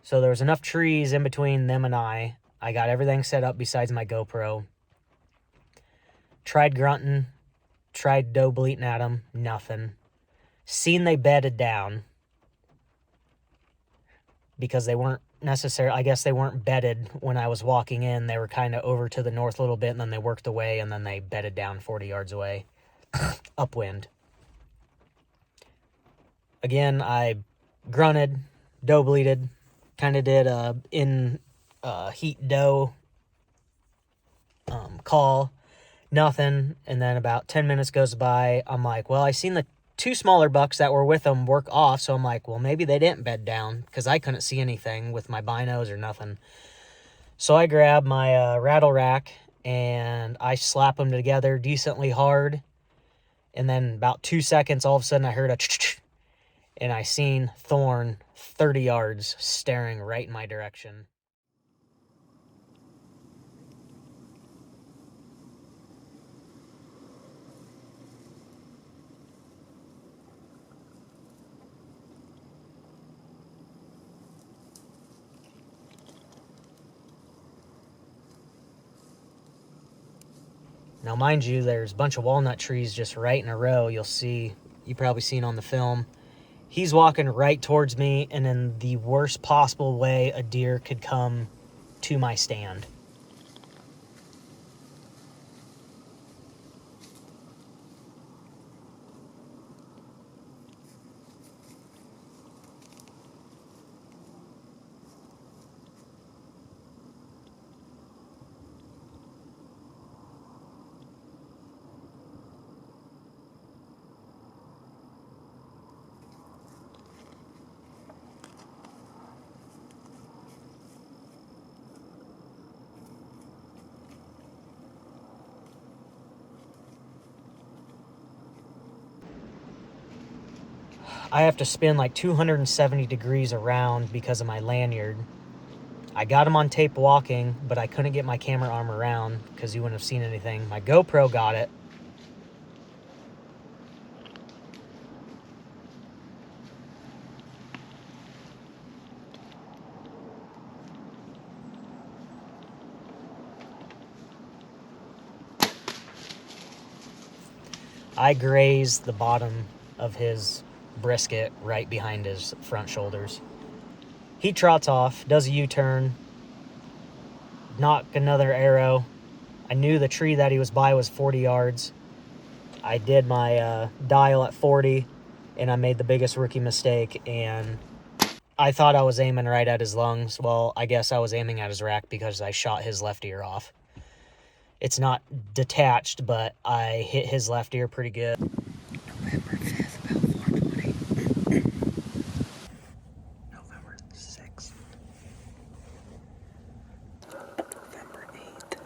Speaker 8: So there was enough trees in between them and I got everything set up besides my GoPro.
Speaker 9: tried grunting, tried doe bleating at them, nothing. Seen they bedded down because they weren't necessarily, I guess they weren't bedded when I was walking in. They were kind of over to the north a little bit, and then they worked away, and then they bedded down 40 yards away, upwind. Again, I grunted, doe bleated, kind of did a in heat doe call, nothing. And then about 10 minutes goes by. I'm like, well, I seen the 2 smaller bucks that were with them work off, so I'm like, well, maybe they didn't bed down because I couldn't see anything with my binos or nothing. So I grab my rattle rack and I slap them together decently hard, and then about 2 seconds, all of a sudden I heard a and I seen Thorn 30 yards staring right in my direction. Now, mind you, there's a bunch of walnut trees just right in a row. You probably seen on the film. He's walking right towards me, and in the worst possible way a deer could come to my stand. I have to spin like 270 degrees around because of my lanyard. I got him on tape walking, but I couldn't get my camera arm around because you wouldn't have seen anything. My GoPro got it. I grazed the bottom of his brisket right behind his front shoulders. He trots off, does a U-turn, knock another arrow. I knew the tree that he was by was 40 yards. I did my dial at 40, and I made the biggest rookie mistake, and I thought I was aiming right at his lungs. Well, I guess I was aiming at his rack because I shot his left ear off. It's not detached, but I hit his left ear pretty good.
Speaker 6: November 5th, about 4:20. November 6th. November 8th.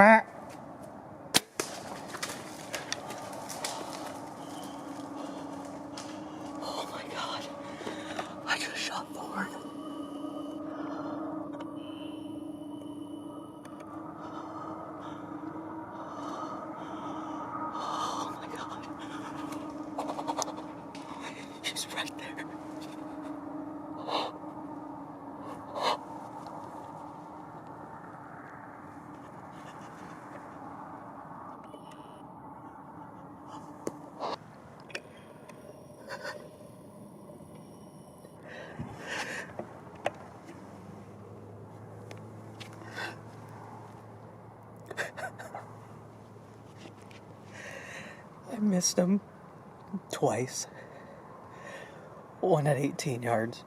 Speaker 9: Oh my god. I just shot Thorn. Oh my god. He's right there. I missed him twice. One at 18 yards.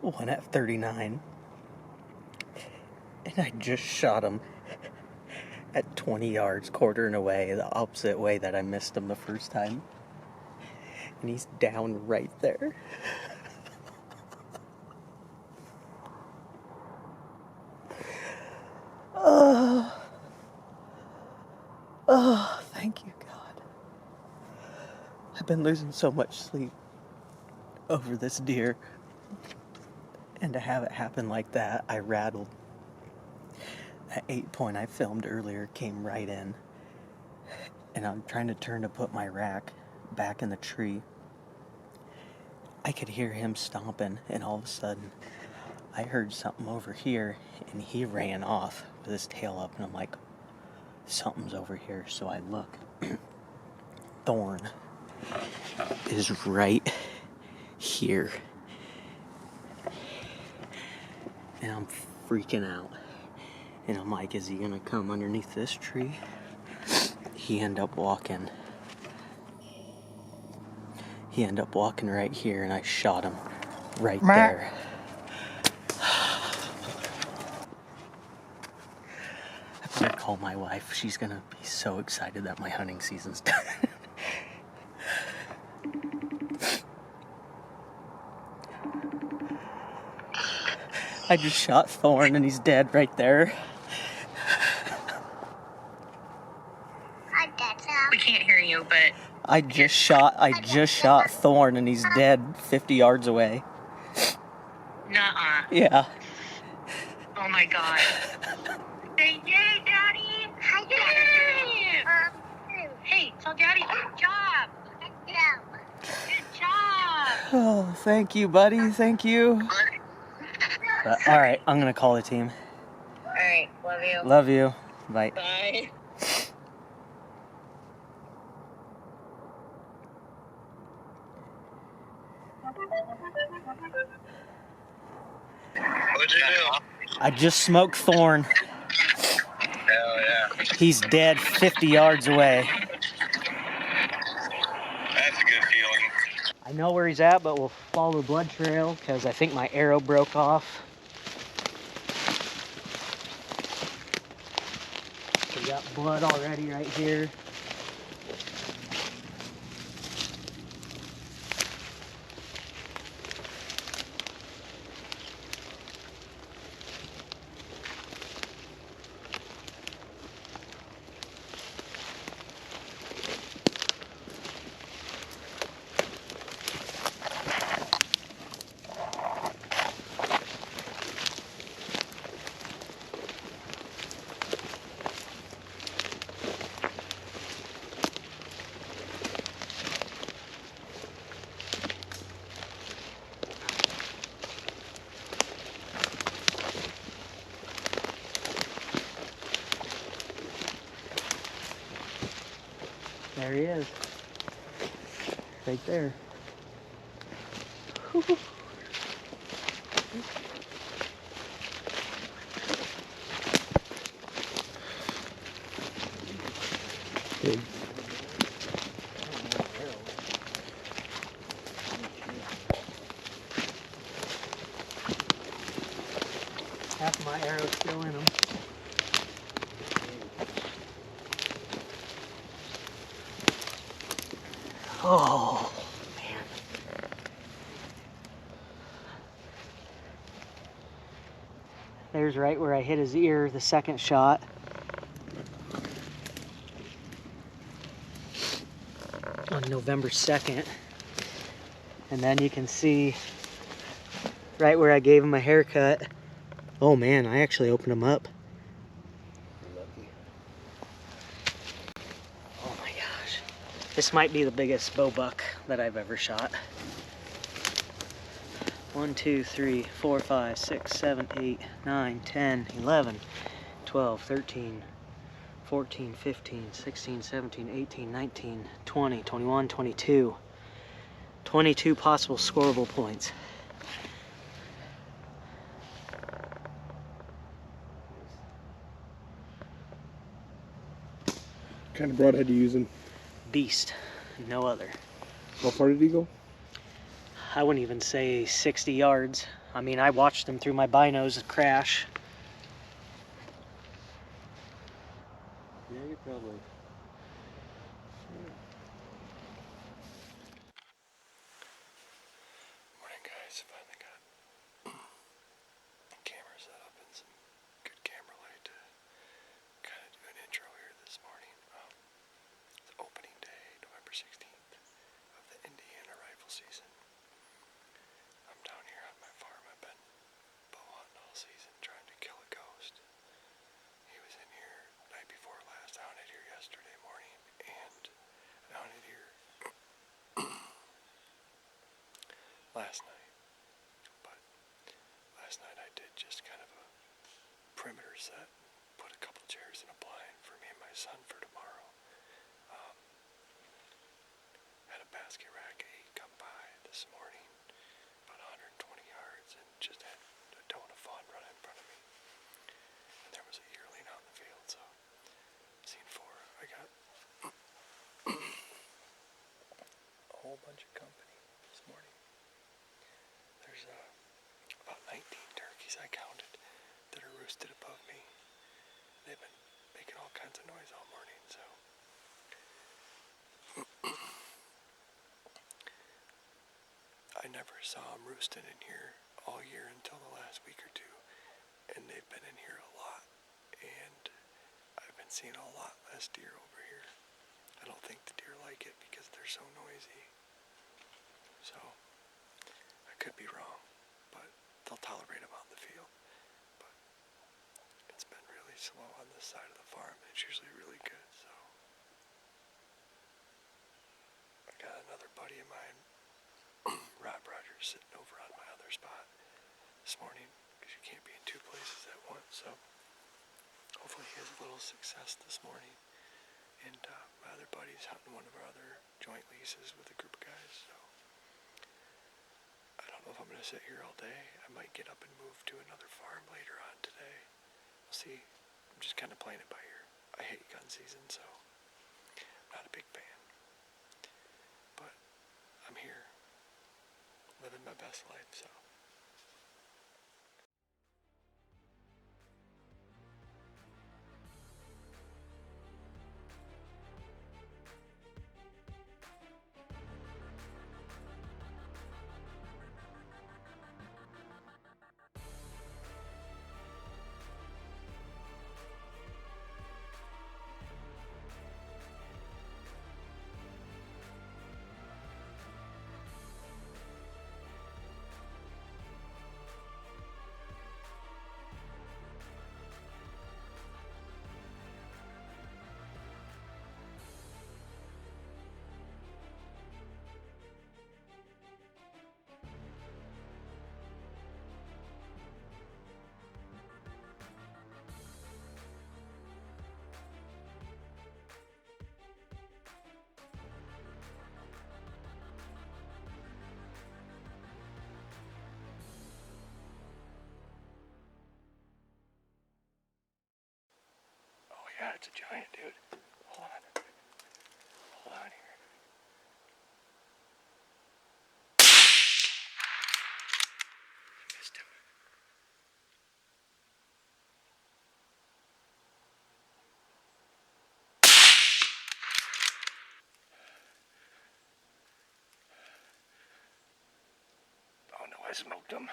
Speaker 9: One at 39. And I just shot him at 20 yards, quartering away, the opposite way that I missed him the first time. And he's down right there. Oh, thank you, God. I've been losing so much sleep over this deer. And to have it happen like that, I rattled. That 8-point I filmed earlier came right in. And I'm trying to turn to put my rack back in the tree. I could hear him stomping, and all of a sudden, I heard something over here, and he ran off with his tail up, and I'm like, something's over here. So I look. Thorn is right here. And I'm freaking out. And I'm like, is he gonna come underneath this tree? He ended up walking. He ended up walking right here, and I shot him right there. I better call my wife. She's gonna be so excited that my hunting season's done. I just shot Thorn, and he's dead right there.
Speaker 7: We can't hear you, but
Speaker 9: I just shot Thorn, and he's dead 50 yards away.
Speaker 7: nuh-uh.
Speaker 9: Yeah.
Speaker 7: Oh my god. Say yay, Daddy! Yay! Hey, tell Daddy, good job! Good job!
Speaker 9: Oh, thank you, buddy. Thank you. All right, I'm gonna call the team.
Speaker 7: Alright, love you.
Speaker 9: Love you. Bye.
Speaker 7: Bye.
Speaker 10: What'd you do?
Speaker 9: I just smoked Thorn.
Speaker 10: Hell yeah.
Speaker 9: He's dead 50 yards away.
Speaker 10: That's a good feeling.
Speaker 9: I know where he's at, but we'll follow the blood trail because I think my arrow broke off. We got blood already right here. There he is. Right there. Dude. Half my arrow's still in him. Oh, man.
Speaker 8: There's right where I hit his ear the second shot. On November 2nd. And then you can see right where I gave him a haircut. Oh man, I actually opened him up. Oh my gosh. This might be the biggest bow buck that I've ever shot. 1, 2, 3, 4, 5, 6, 7, 8, 9, 10, 11, 12, 13, 14, 15, 16, 17, 18, 19, 20, 21, 22. 22 possible scoreable points.
Speaker 11: What kind of broadhead are you using?
Speaker 8: Beast, no other.
Speaker 11: How far did he go?
Speaker 8: I wouldn't even say 60 yards. I mean, I watched him through my binos crash.
Speaker 2: Yeah, you probably.
Speaker 6: Morning, guys. Finally got camera set up and some good camera light to kind of do an intro here this morning. It's opening day, November 16th of the Indiana rifle season. I'm down here on my farm. I've been bow hunting all season trying to kill a ghost. He was in here night before last. I hunted here yesterday morning and I hunted here last night. But last night I did just kind of a perimeter set, put a couple chairs in a blind for me and my son for tomorrow. Had a basket rack 8 come by this morning, about 120 yards, and just had a ton of fawn run in front of me. And there was a yearling out in the field, so seen 4. I got a whole bunch of company this morning. There's about 19 turkeys I counted that are roosted above me. They've been making all kinds of noise all morning, so I never saw them roosting in here all year until the last week or 2, and they've been in here a lot, and I've been seeing a lot less deer over here. I don't think the deer like it because they're so noisy, so I could be wrong, but they'll tolerate them out in the field. But it's been really slow on this side of the farm. It's usually really good, so I got another buddy of mine, Rob Rogers, sitting over on my other spot this morning because you can't be in 2 places at once, so hopefully he has a little success this morning. And my other buddy's hunting one of our other joint leases with a group of guys, so I don't know if I'm going to sit here all day. I might get up and move to another farm later on today. We'll see. I'm just kind of playing it by ear. I hate gun season, so I'm not a big fan. But I'm here, living my best life, so. Yeah, it's a giant, dude. Hold on. Hold on here. Missed him. Oh no, I smoked him.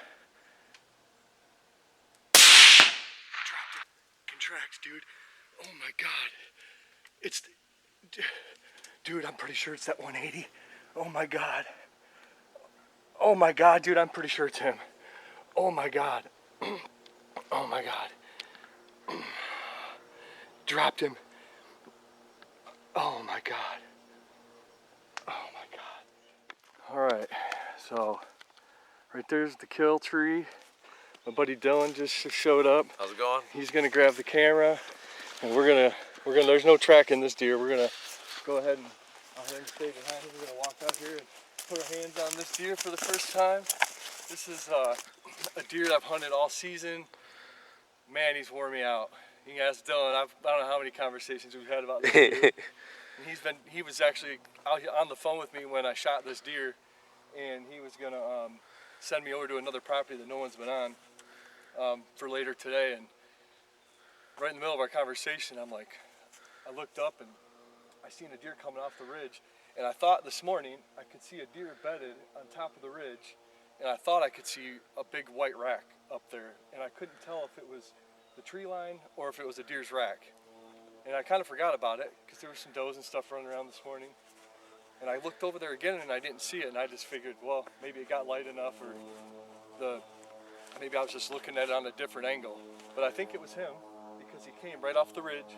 Speaker 6: tracks, dude. Oh my God. It's, dude, I'm pretty sure it's that 180. Oh my God. Oh my God, dude, I'm pretty sure it's him. Oh my God. Oh my God. Dropped him. Oh my God. Oh my God. All right, so right there's the kill tree. My buddy Dylan just showed up.
Speaker 2: How's it going?
Speaker 6: He's gonna grab the camera, and we're gonna. There's no tracking this deer. We're gonna go ahead and stay behind him. We're gonna walk out here and put our hands on this deer for the first time. This is a deer I've hunted all season. Man, he's wore me out. You can ask Dylan. I don't know how many conversations we've had about this deer. And he was actually out here on the phone with me when I shot this deer, and he was gonna send me over to another property that no one's been on for later today. And right in the middle of our conversation, I looked up and I seen a deer coming off the ridge, and I thought this morning I could see a deer bedded on top of the ridge, and I thought I could see a big white rack up there, and I couldn't tell if it was the tree line or if it was a deer's rack. And I kind of forgot about it because there were some does and stuff running around this morning. And I looked over there again and I didn't see it, and I just figured, well, maybe it got light enough, or maybe I was just looking at it on a different angle. But I think it was him because he came right off the ridge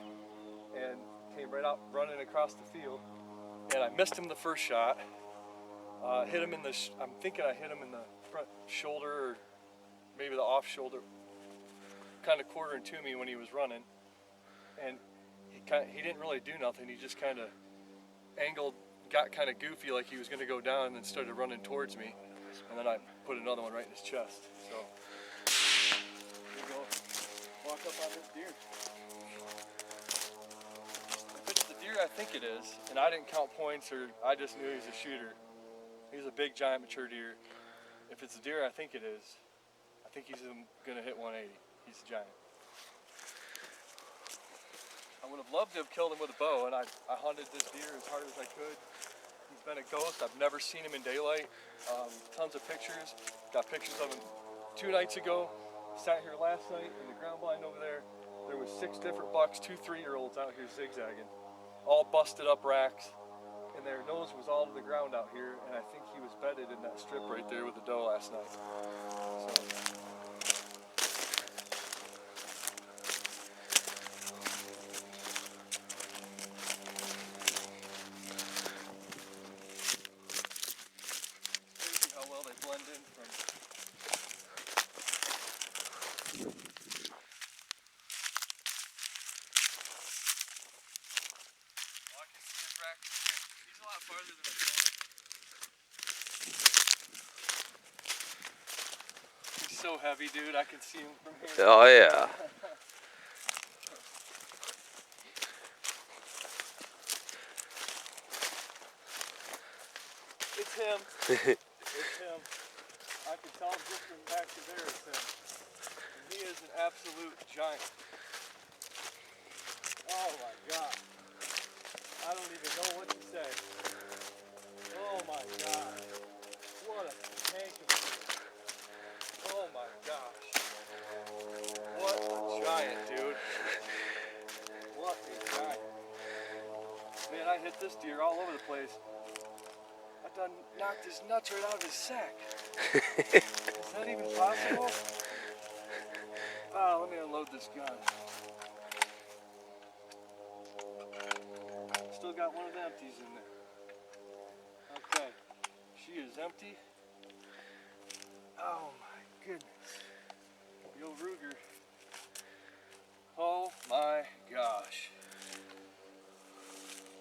Speaker 6: and came right out running across the field. And I missed him the first shot. Hit him in the, I'm thinking I hit him in the front shoulder or maybe the off shoulder, kind of quartering to me when he was running. And he didn't really do nothing. He just kind of angled, got kind of goofy like he was going to go down, and then started running towards me. And then I put another one right in his chest. So here we go. Walk up on this deer. If it's the deer I think it is, and I didn't count points, or I just knew he was a shooter. He's a big, giant, mature deer. If it's the deer I think it is, I think he's going to hit 180. He's a giant. I would have loved to have killed him with a bow, and I hunted this deer as hard as I could. He's been a ghost. I've never seen him in daylight. Tons of pictures. Got pictures of him 2 nights ago. Sat here last night in the ground blind over there. There was 6 different bucks, 2 3-year-olds out here zigzagging. All busted up racks, and their nose was all to the ground out here, and I think he was bedded in that strip right there with the doe last night. So. He's a lot farther than I thought. He's so heavy, dude. I can see him from here.
Speaker 2: Oh yeah.
Speaker 6: It's him. It's him. I can tell just from back to there it's him. And he is an absolute giant. Oh my God. I don't even know what to say. Oh my God. What a tank of deer. Oh my gosh. What a giant, dude. What a giant. Man, I hit this deer all over the place. I done knocked his nuts right out of his sack. Is that even possible? Let me unload this gun. Still got one of the empties in there. Okay, she is empty. Oh my goodness. Yo Ruger. Oh my gosh.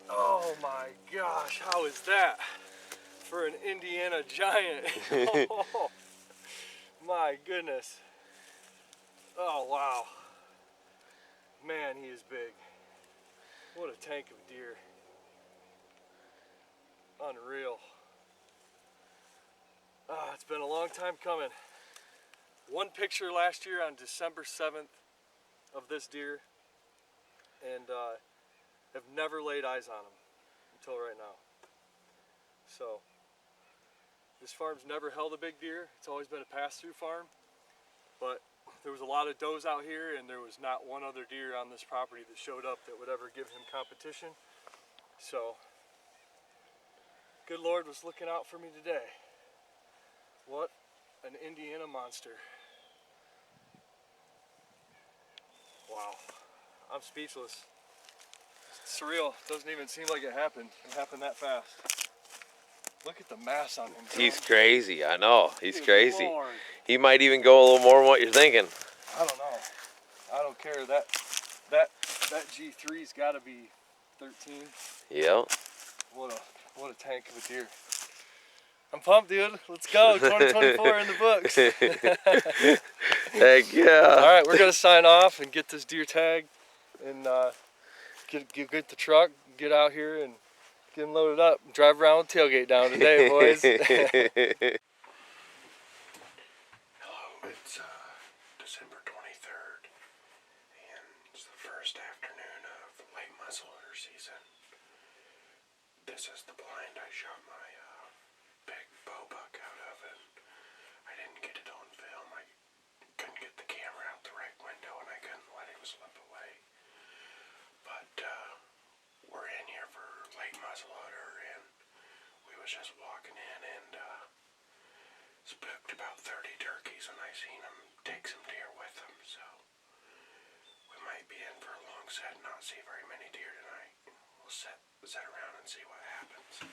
Speaker 6: Oh my gosh, how is that for an Indiana giant? Oh, my goodness. Oh wow. Man, he is big. What a tank of deer. Unreal. It's been a long time coming. One picture last year on December 7th of this deer, and have never laid eyes on him until right now. So this farm's never held a big deer. It's always been a pass-through farm, but
Speaker 12: there was a lot of does out here, and there was not one other deer on this property that showed up that would ever give him competition. So, good Lord was looking out for me today. What an Indiana monster. Wow, I'm speechless. It's surreal. Doesn't even seem like it happened. It happened that fast. Look at the mass on him.
Speaker 13: He's crazy. I know. He's
Speaker 12: Good
Speaker 13: crazy.
Speaker 12: Lord.
Speaker 13: He might even go a little more than what you're thinking.
Speaker 12: I don't know. I don't care. That G3's got to be 13.
Speaker 13: Yeah.
Speaker 12: What a tank of a deer. I'm pumped, dude. Let's go. 2024 in the books.
Speaker 13: Heck yeah.
Speaker 12: All right, we're gonna sign off and get this deer tagged, and get the truck, get out here and get him loaded up, and drive around with tailgate down today, boys.
Speaker 6: Hello, it's December 23rd, and it's the first afternoon of late muzzleloader season. This is the blind I shot my big bow buck out of, and I didn't get it on film. I couldn't get the camera out the right window, and I couldn't let him slip away. But we're in here for late muzzleloader, and we was just walking in and spooked about 30 turkeys, and I seen him take some deer with him, so we might be in for a long set and not see very many deer tonight. We'll sit around and see what happens.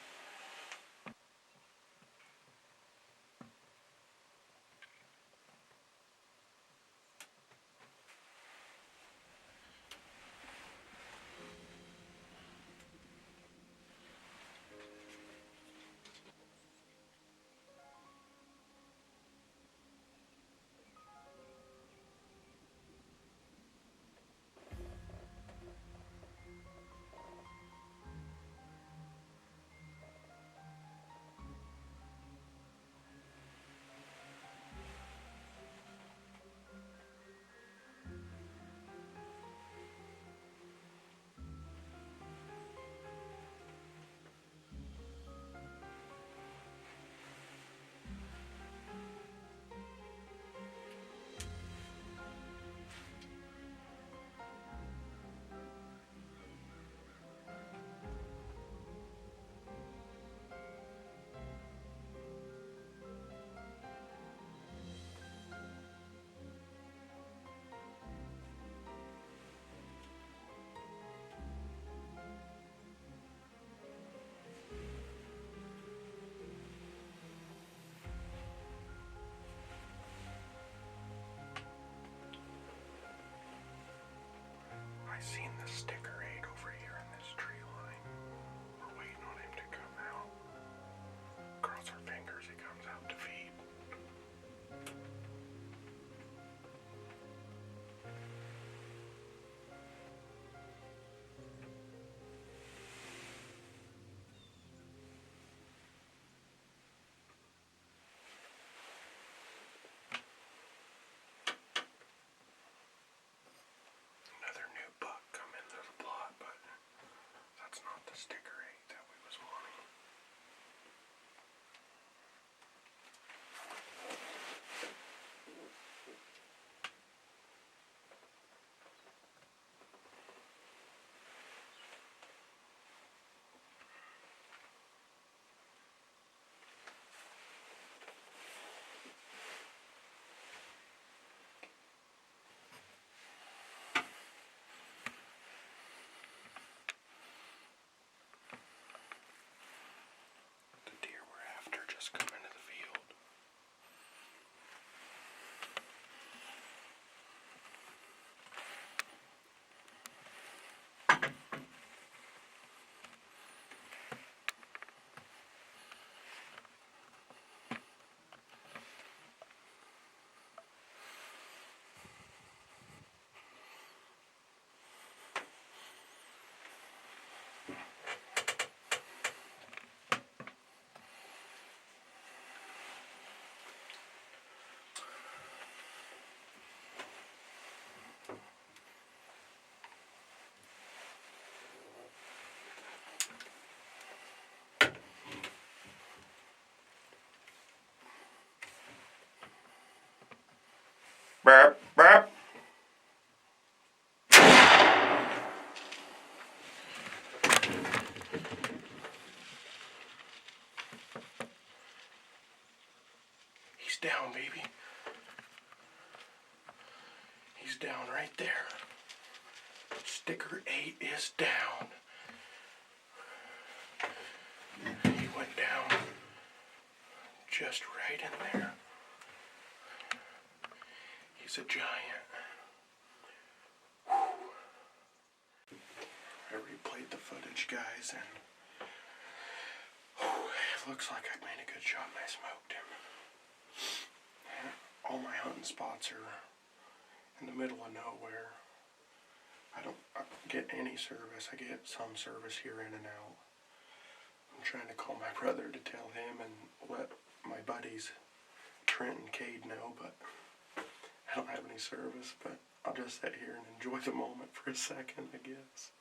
Speaker 6: I seen the sticker 8 over here in this tree line. We're waiting on him to come out. Cross our fingers he comes out to feed. Another new buck come into the plot, but that's not the sticker 8 that we was wanting. The deer we're after just come into the field. Burp, burp. down, baby. He's down right there. Sticker 8 is down. He went down just right in there. He's a giant. Whew. I replayed the footage, guys, and it looks like I made a good shot and I smoked him. And all my hunting spots are in the middle of nowhere. I don't get any service. I get some service here in and out. I'm trying to call my brother to tell him and let my buddies Trent and Cade know, but I don't have any service. But I'll just sit here and enjoy the moment for a second, I guess.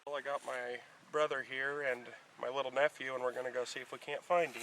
Speaker 6: Well, I got my brother here and my little nephew, and we're going to go see if we can't find him.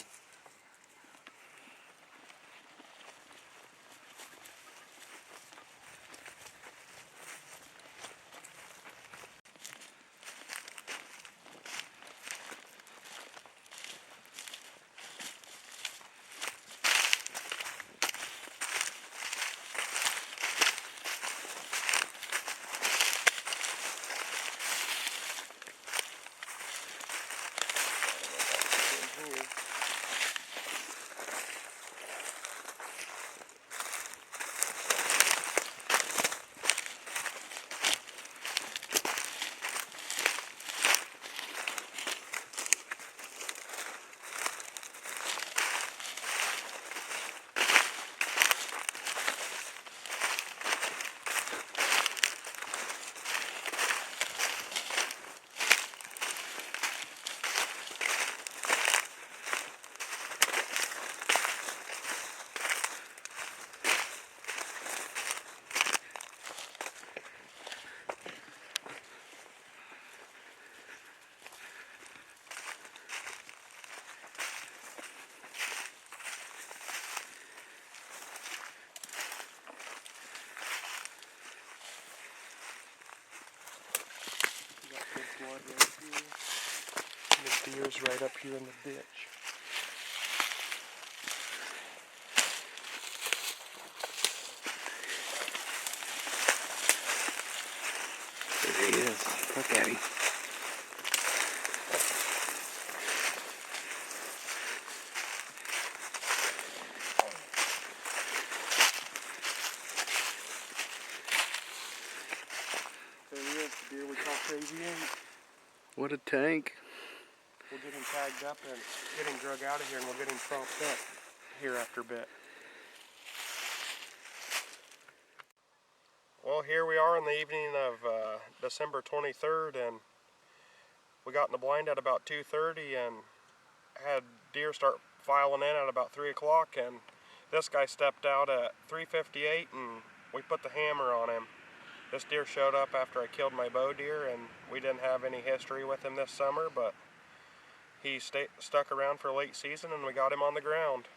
Speaker 6: Blood right here. And the deer's right up here in the ditch.
Speaker 13: There he is. Look at him.
Speaker 6: There he is, the deer we call Crazy 8.
Speaker 13: What a tank.
Speaker 6: We'll get him tagged up and get him drug out of here, and we'll get him propped up here after a bit. Well, here we are in the evening of December 23rd, and we got in the blind at about 2:30 and had deer start filing in at about 3 o'clock, and this guy stepped out at 3:58 and we put the hammer on him. This deer showed up after I killed my bow deer, and we didn't have any history with him this summer, but he stuck around for late season and we got him on the ground.